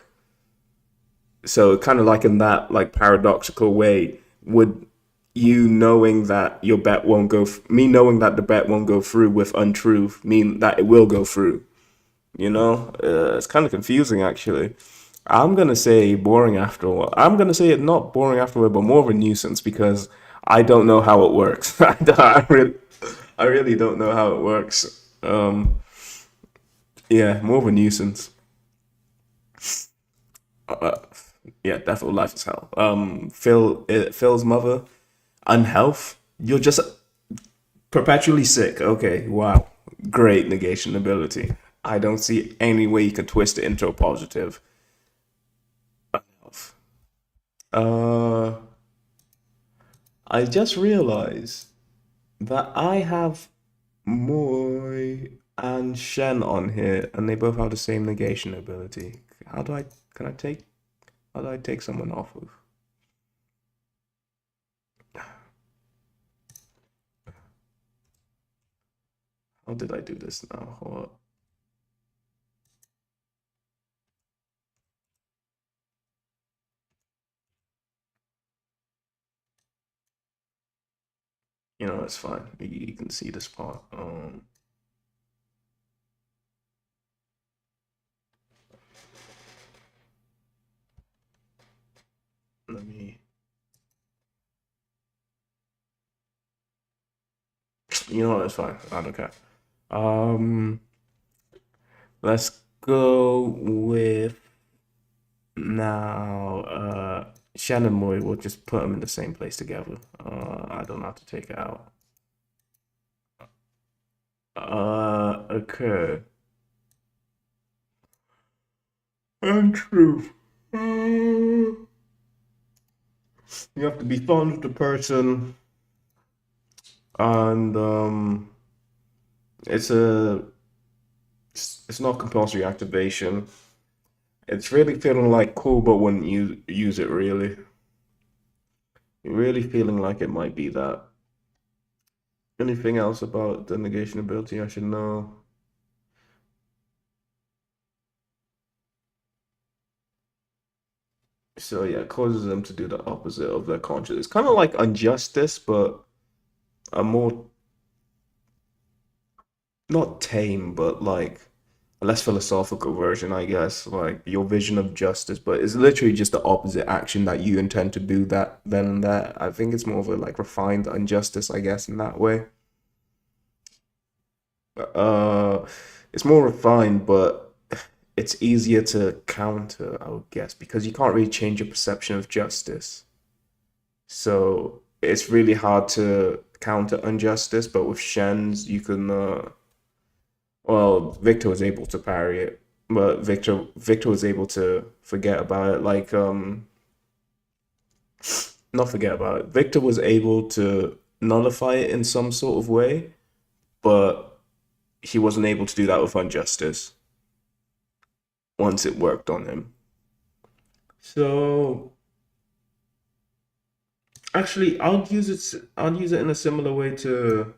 So kind of like in that like paradoxical way, would you knowing that your bet won't go, me knowing that the bet won't go through with untruth, mean that it will go through? You know, it's kind of confusing actually. I'm gonna say boring after a while. I'm gonna say it not boring after a while, but more of a nuisance because I don't know how it works. I really don't know how it works. Yeah, more of a nuisance. Uh, yeah, definitely life is hell. Phil's mother, unhealth. You're just perpetually sick. Okay, wow, great negation ability. I don't see any way you could twist it into a positive. Unhealth. Uh, I just realized that I have Moy and Shen on here, and they both have the same negation ability. How do I can I take how do I take someone off of? How did I do this now? Hold up. You know, it's fine. You can see this part. Let me. You know what? It's fine. I don't care. Um, let's go with now. Shen and Moy. We'll just put them in the same place together. I don't have to take it out. Okay. And truth. You have to be fond of the person, and it's a it's not compulsory activation. It's really feeling like cool, but wouldn't use it really. Really feeling like it might be that. Anything else about the negation ability I should know? So yeah, it causes them to do the opposite of their conscience. It's kind of like injustice, but a more not tame, but like a less philosophical version, I guess. Like your vision of justice, but it's literally just the opposite action that you intend to do that then and that. I think it's more of a like refined injustice, I guess, in that way. Uh, it's more refined, but it's easier to counter, I would guess, because you can't really change your perception of justice. So it's really hard to counter injustice, but with Shen's, you can. Well, Victor was able to parry it, but Victor was able to forget about it. Like not forget about it. Victor was able to nullify it in some sort of way, but he wasn't able to do that with injustice once it worked on him. So actually, I'll use it in a similar way to.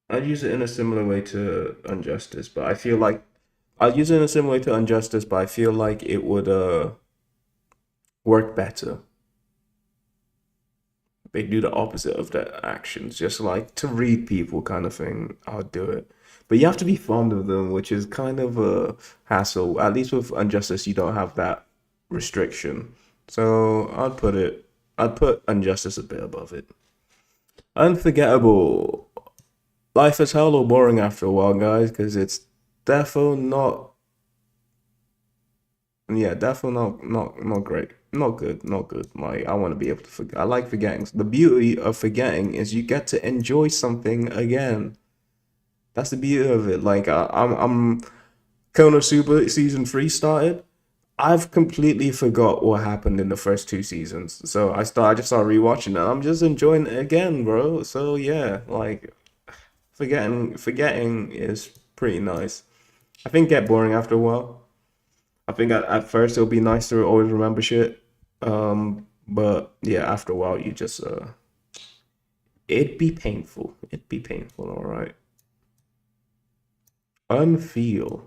I'd use it in a similar way to Injustice, but I feel like I'll use it in a similar way to Injustice, but I feel like it would work better. They do the opposite of their actions, just like to read people kind of thing. I'll do it. But you have to be fond of them, which is kind of a hassle. At least with Injustice, you don't have that restriction. So I'd put Injustice a bit above it. Unforgettable. Life is hell or boring after a while, guys, because it's defo not, yeah, defo not great. Not good, not good. Like, I want to be able to forget. I like forgetting. The beauty of forgetting is you get to enjoy something again. That's the beauty of it. Like, I'm Konosuba season 3 started. I've completely forgot what happened in the first two seasons. So I just started rewatching it. I'm just enjoying it again, bro. So yeah, like forgetting is pretty nice. I think get boring after a while. I think at first it'll be nice to always remember shit. But yeah, after a while you just it'd be painful. It'd be painful, all right. Unfeel.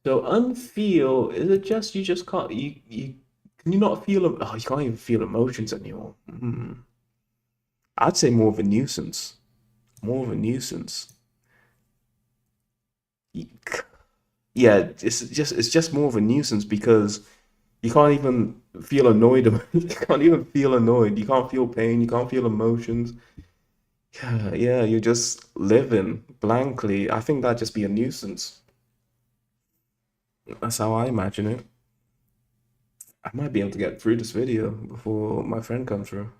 So unfeel, is it just you just can't you can you not feel oh you can't even feel emotions anymore. I'd say more of a nuisance. More of a nuisance. You- Yeah, it's just more of a nuisance because you can't even feel annoyed. You can't even feel annoyed. You can't feel pain. You can't feel emotions. Yeah, yeah, you're just living blankly. I think that'd just be a nuisance. That's how I imagine it. I might be able to get through this video before my friend comes through.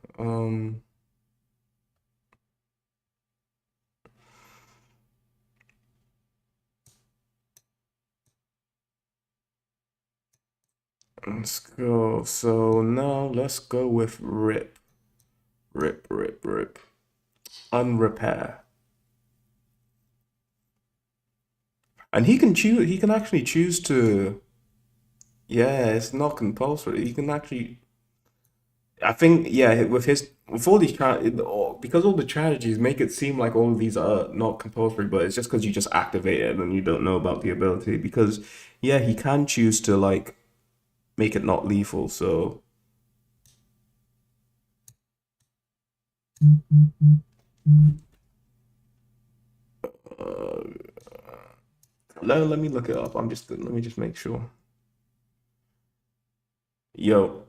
Let's go. So now let's go with rip, rip, unrepair. And he can choose. He can actually choose to. Yeah, it's not compulsory. He can actually. I think yeah, with all these because all the strategies make it seem like all of these are not compulsory, but it's just because you just activate it and you don't know about the ability. Because yeah, he can choose to like make it not lethal. So uh, let me look it up. Let me just make sure. Yo,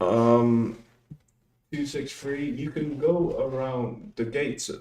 um, 263. You can go around the gates.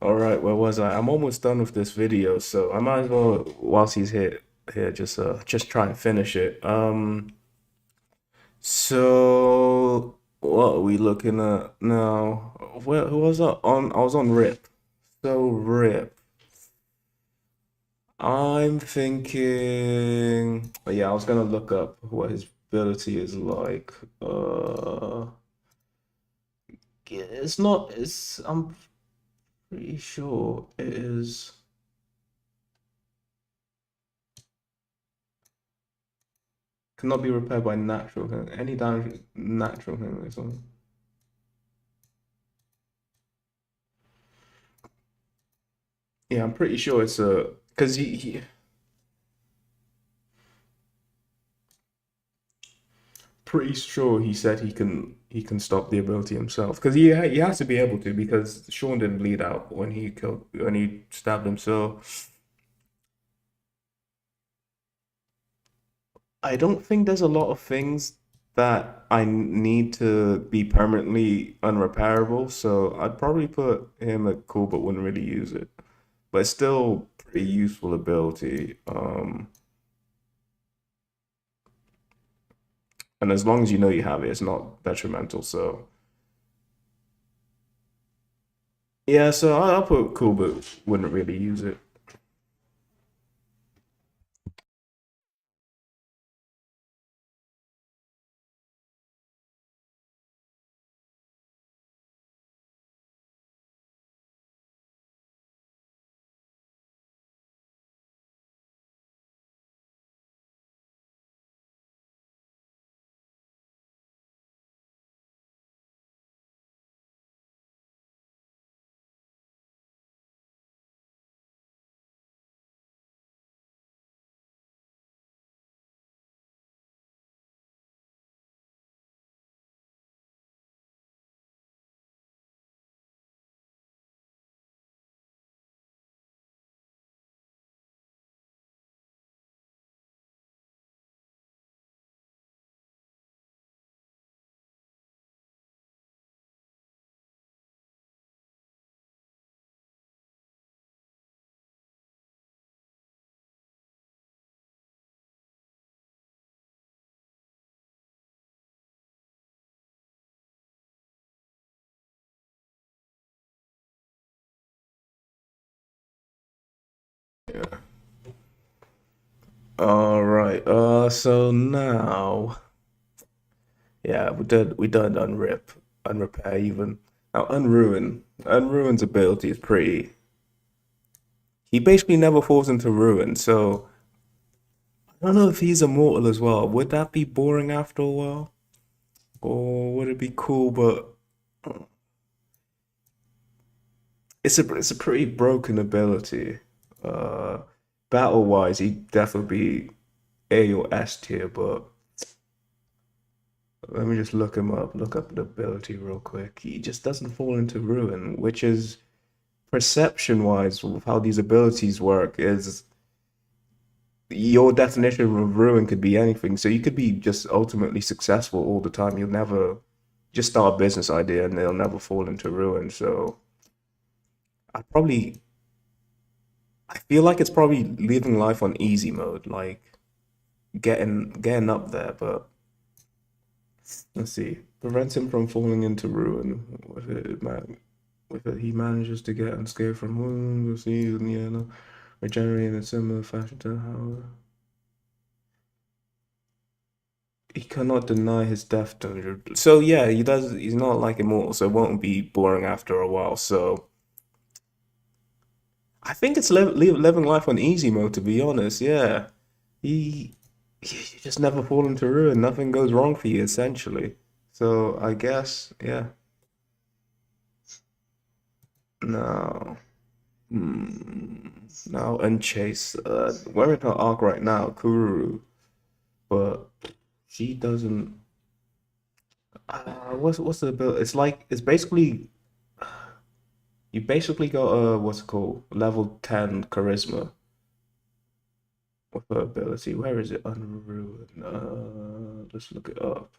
All right, where was I? I'm almost done with this video, so I might as well, whilst he's here, just try and finish it. So what are we looking at now? Where who was I on? I was on Rip. So Rip. I'm thinking, yeah, I was gonna look up what his ability is like. Yeah, it's not. I'm pretty sure it is. Cannot be repaired by natural thing. Any damage, natural thing or something. Yeah, I'm pretty sure it's a because he pretty sure he said he can stop the ability himself because he has to be able to because Sean didn't bleed out when he stabbed him. So I don't think there's a lot of things that I need to be permanently unrepairable. So I'd probably put him at cool, but wouldn't really use it. But it's still pretty useful ability. And as long as you know you have it, it's not detrimental. So yeah, so I'll put cool, but wouldn't really use it. Yeah. All right. So now, yeah, we done unrip, unrepair even. Now unruin's ability is pretty. He basically never falls into ruin. So I don't know if he's immortal as well. Would that be boring after a while, or would it be cool? But it's a pretty broken ability. Uh, Battle wise, he'd definitely be A or S tier, but let me just look him up, look up the ability real quick. He just doesn't fall into ruin, which is perception wise of how these abilities work is your definition of ruin could be anything. So you could be just ultimately successful all the time. You'll never just start a business idea and they'll never fall into ruin. So I probably I feel like it's probably living life on easy mode, like getting up there, but let's see. Prevents him from falling into ruin. With it, he manages to get unscathed from wounds, season, yeah, no, regenerating in a similar fashion to how he cannot deny his death danger. So yeah, he does. He's not like immortal, so it won't be boring after a while. So I think it's living life on easy mode. To be honest, yeah, he you just never fall into ruin. Nothing goes wrong for you essentially. So I guess yeah. No. Hmm. Now and Chase. We're in her arc right now, Kuru, but she doesn't. What's the ability? It's like it's basically you basically got a what's it called level 10 charisma with her ability. Where is it? Unruined. Let's look it up.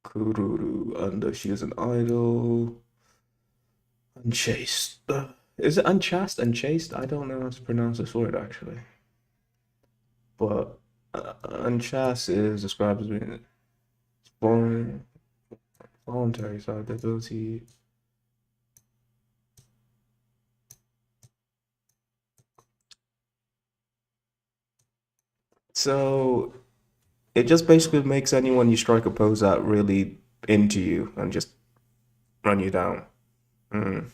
Kururu under. She is an idol. Unchaste. Is it unchaste? Unchaste? I don't know how to pronounce this word actually. But unchaste is described as being foreign, voluntary, so the ability. So it just basically makes anyone you strike a pose at really into you and just run you down. Mm.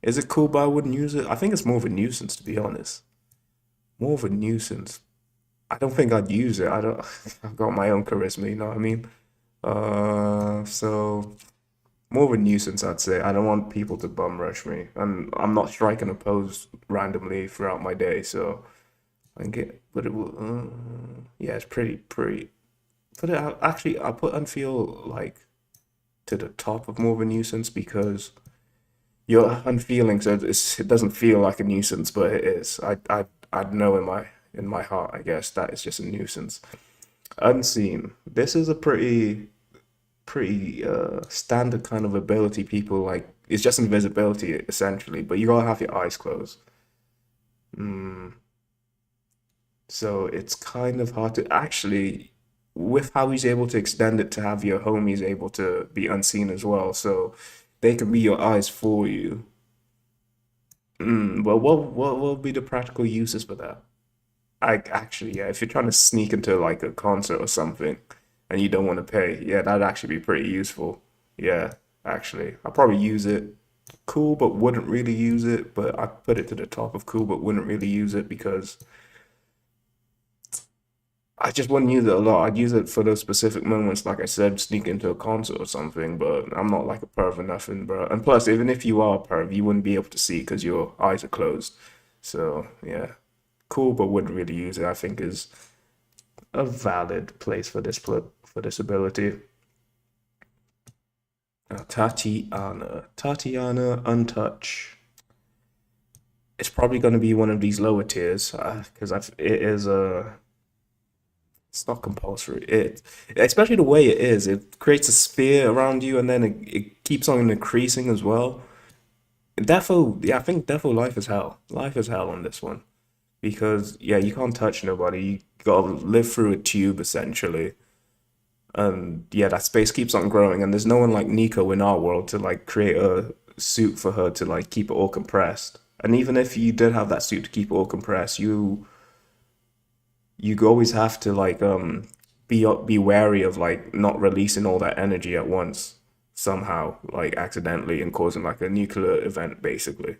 Is it cool, but I wouldn't use it? I think it's more of a nuisance, to be honest. More of a nuisance. I don't think I'd use it. I don't. I've got my own charisma, you know what I mean? So more of a nuisance, I'd say. I don't want people to bum rush me, and I'm not striking a pose randomly throughout my day, so I can get. But it will. Yeah, it's pretty. But actually, I put unfeel like to the top of more of a nuisance because you're unfeeling, so it doesn't feel like a nuisance, but it is. I'd know in my heart, I guess, that it's just a nuisance. Unseen. This is a pretty standard kind of ability people like. It's just invisibility essentially, but you gotta have your eyes closed. Mm, so it's kind of hard to actually, with how he's able to extend it to have your homies able to be unseen as well, so they can be your eyes for you. Well, what would be the practical uses for that? I actually, yeah, if you're trying to sneak into like a concert or something and you don't want to pay, yeah, that'd actually be pretty useful. Yeah, actually, I'll probably use it. Cool, but wouldn't really use it. But I put it to the top of cool, but wouldn't really use it because I just wouldn't use it a lot. I'd use it for those specific moments, like I said, sneak into a concert or something. But I'm not like a perv or nothing, bro. And plus, even if you are a perv, you wouldn't be able to see because your eyes are closed. So yeah, cool, but wouldn't really use it. I think is a valid place for for this ability. Tatiana, Untouch. It's probably going to be one of these lower tiers because it is a. It's not compulsory. Especially the way it is, it creates a sphere around you, and then it keeps on increasing as well. Defo, yeah, I think Defo life is hell. Life is hell on this one because yeah, you can't touch nobody. You gotta live through a tube essentially. And yeah, that space keeps on growing, and there's no one like Nico in our world to like create a suit for her to like keep it all compressed. And even if you did have that suit to keep it all compressed, you always have to like be wary of like not releasing all that energy at once somehow, like accidentally and causing like a nuclear event basically.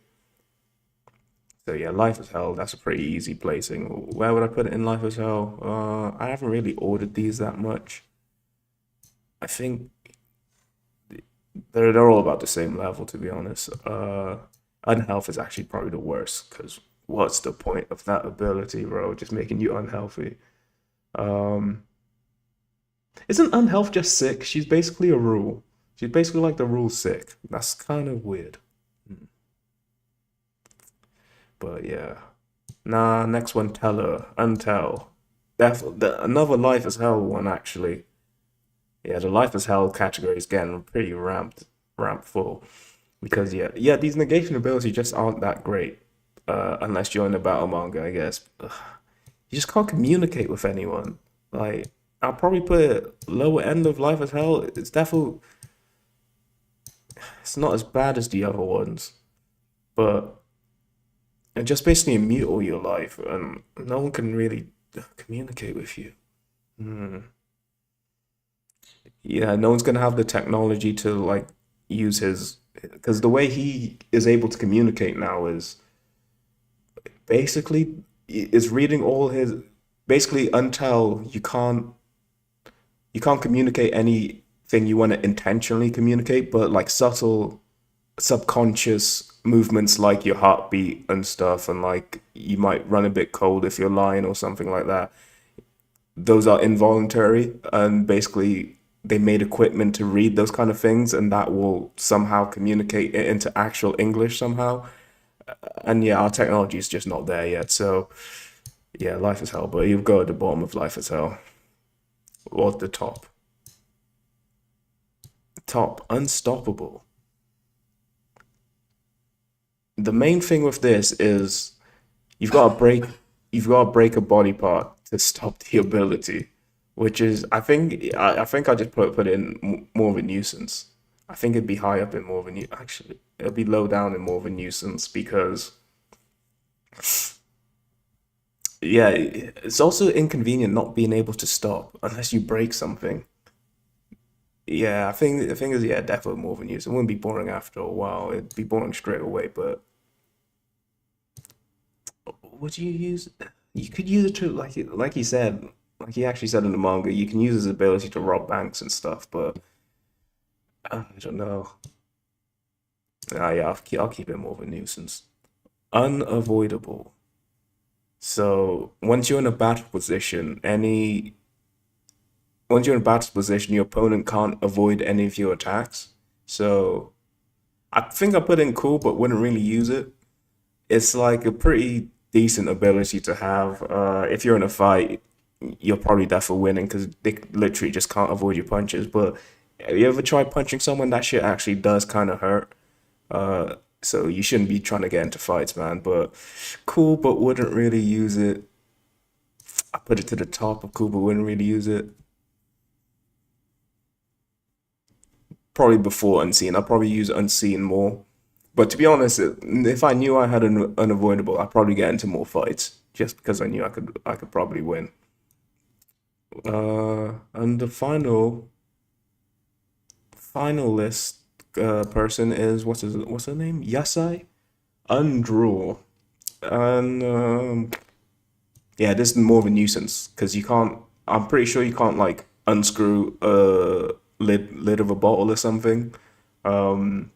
So yeah, Life is Hell, that's a pretty easy placing. Where would I put it in Life is Hell? I haven't really ordered these that much. I think they're all about the same level, to be honest. Unhealth is actually probably the worst because what's the point of that ability, bro? Just making you unhealthy. Um, isn't unhealth just sick? She's basically a rule. She's basically like the rule sick. That's kind of weird. But yeah. Nah, next one, Teller, Untell. Another Life as Hell one, actually. Yeah, the Life as Hell category is getting pretty ramped full. Because yeah, these negation abilities just aren't that great. Unless you're in a battle manga, I guess. Ugh. You just can't communicate with anyone. Like, I'll probably put it lower end of Life as Hell. It's definitely it's not as bad as the other ones, but it just basically mute all your life, and no one can really communicate with you. Hmm. Yeah, no one's gonna have the technology to like use his because the way he is able to communicate now is basically is reading all his basically until you can't communicate anything you want to intentionally communicate, but like subtle subconscious movements like your heartbeat and stuff, and like you might run a bit cold if you're lying or something like that. Those are involuntary, and basically they made equipment to read those kind of things, and that will somehow communicate it into actual English somehow. And yeah, our technology is just not there yet. So yeah, life is hell, but you've got at the bottom of life is hell or at the top. top, unstoppable. The main thing with this is you've got to break you've got to break a body part to stop the ability, which is I think I just put it in more of a nuisance. I think it'd be high up in more of a actually it'll be low down in more of a nuisance because yeah, it's also inconvenient not being able to stop unless you break something. Yeah, I think the thing is, yeah, definitely more of a nuisance. It wouldn't be boring after a while. It'd be boring straight away. But would you use? You could use it to like he said, like he actually said in the manga. You can use his ability to rob banks and stuff. But I don't know. Yeah, I'll keep it more of a nuisance. Unavoidable. So once you're in a battle position, your opponent can't avoid any of your attacks. So I think I put in cool, but wouldn't really use it. It's like a pretty decent ability to have. If you're in a fight, you're probably there for winning because they literally just can't avoid your punches. But have you ever tried punching someone? That shit actually does kind of hurt. So you shouldn't be trying to get into fights, man. But cool, but wouldn't really use it. I put it to the top of cool, but wouldn't really use it. Probably before unseen. I'd probably use unseen more. But to be honest, if I knew I had an unavoidable, I'd probably get into more fights just because I knew I could probably win. And the final list person is what's her name? Yasai Undraw. And yeah, this is more of a nuisance because you can't. I'm pretty sure you can't like unscrew a lid of a bottle or something. Um,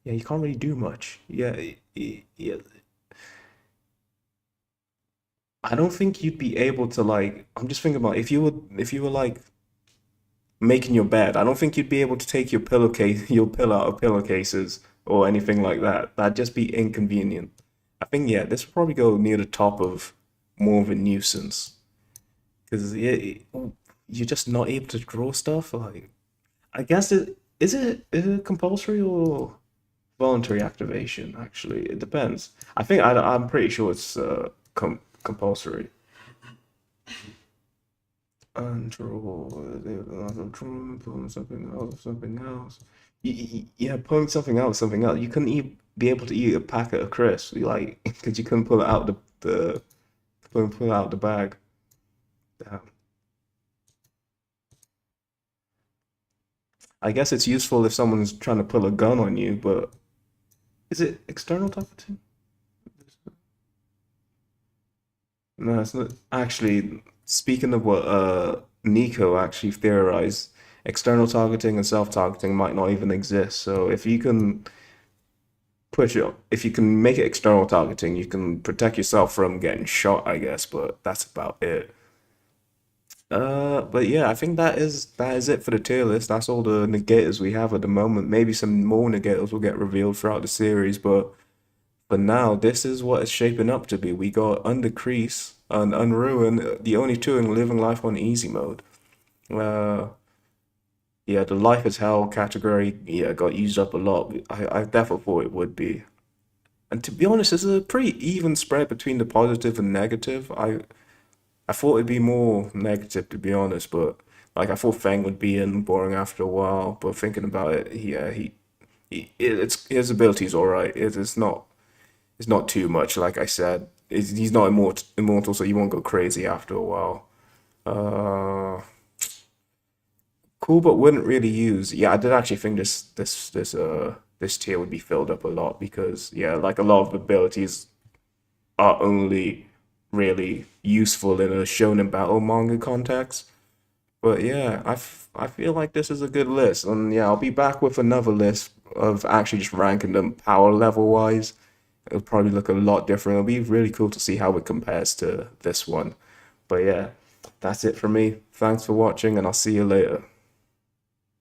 yeah, you can't really do much. Yeah, yeah. I don't think you'd be able to like. I'm just thinking about if you were like making your bed. I don't think you'd be able to take your pillowcase your pillow out of pillowcases or anything like that. That'd just be inconvenient. I think yeah, this would probably go near the top of more of a nuisance because yeah, you're just not able to draw stuff. Like I guess is it compulsory or voluntary activation? Actually, it depends. I'm pretty sure it's compulsory. Control, pulling something else. Yeah, pulling something else. You couldn't be able to eat a packet of crisps, like, because you couldn't pull it out the pull it out the bag. Damn. I guess it's useful if someone's trying to pull a gun on you, but is it external targeting? No, it's not. Actually, speaking of what Nico actually theorized, external targeting and self-targeting might not even exist. So if you can make it external targeting, you can protect yourself from getting shot, I guess, but that's about it. But yeah, I think that is it for the tier list. That's all the negators we have at the moment. Maybe some more negators will get revealed throughout the series, but for now, this is what it's shaping up to be. We got Undercrease and Unruin, the only two in living life on easy mode. Uh, yeah, the life is hell category, yeah, got used up a lot. I definitely thought it would be. And to be honest, it's a pretty even spread between the positive and negative. I thought it'd be more negative to be honest, but like I thought Fang would be in boring after a while. But thinking about it, yeah, it's his ability's all right. It's not too much. Like I said, he's not immortal, so you won't go crazy after a while. Uh, cool, but wouldn't really use. Yeah, I did actually think this tier would be filled up a lot because yeah, like a lot of abilities are only really useful in a shonen battle manga context. But yeah, I feel like this is a good list, and yeah, I'll be back with another list of actually just ranking them power level wise. It'll probably look a lot different. It'll be really cool to see how it compares to this one. But yeah, that's it for me. Thanks for watching, and I'll see you later.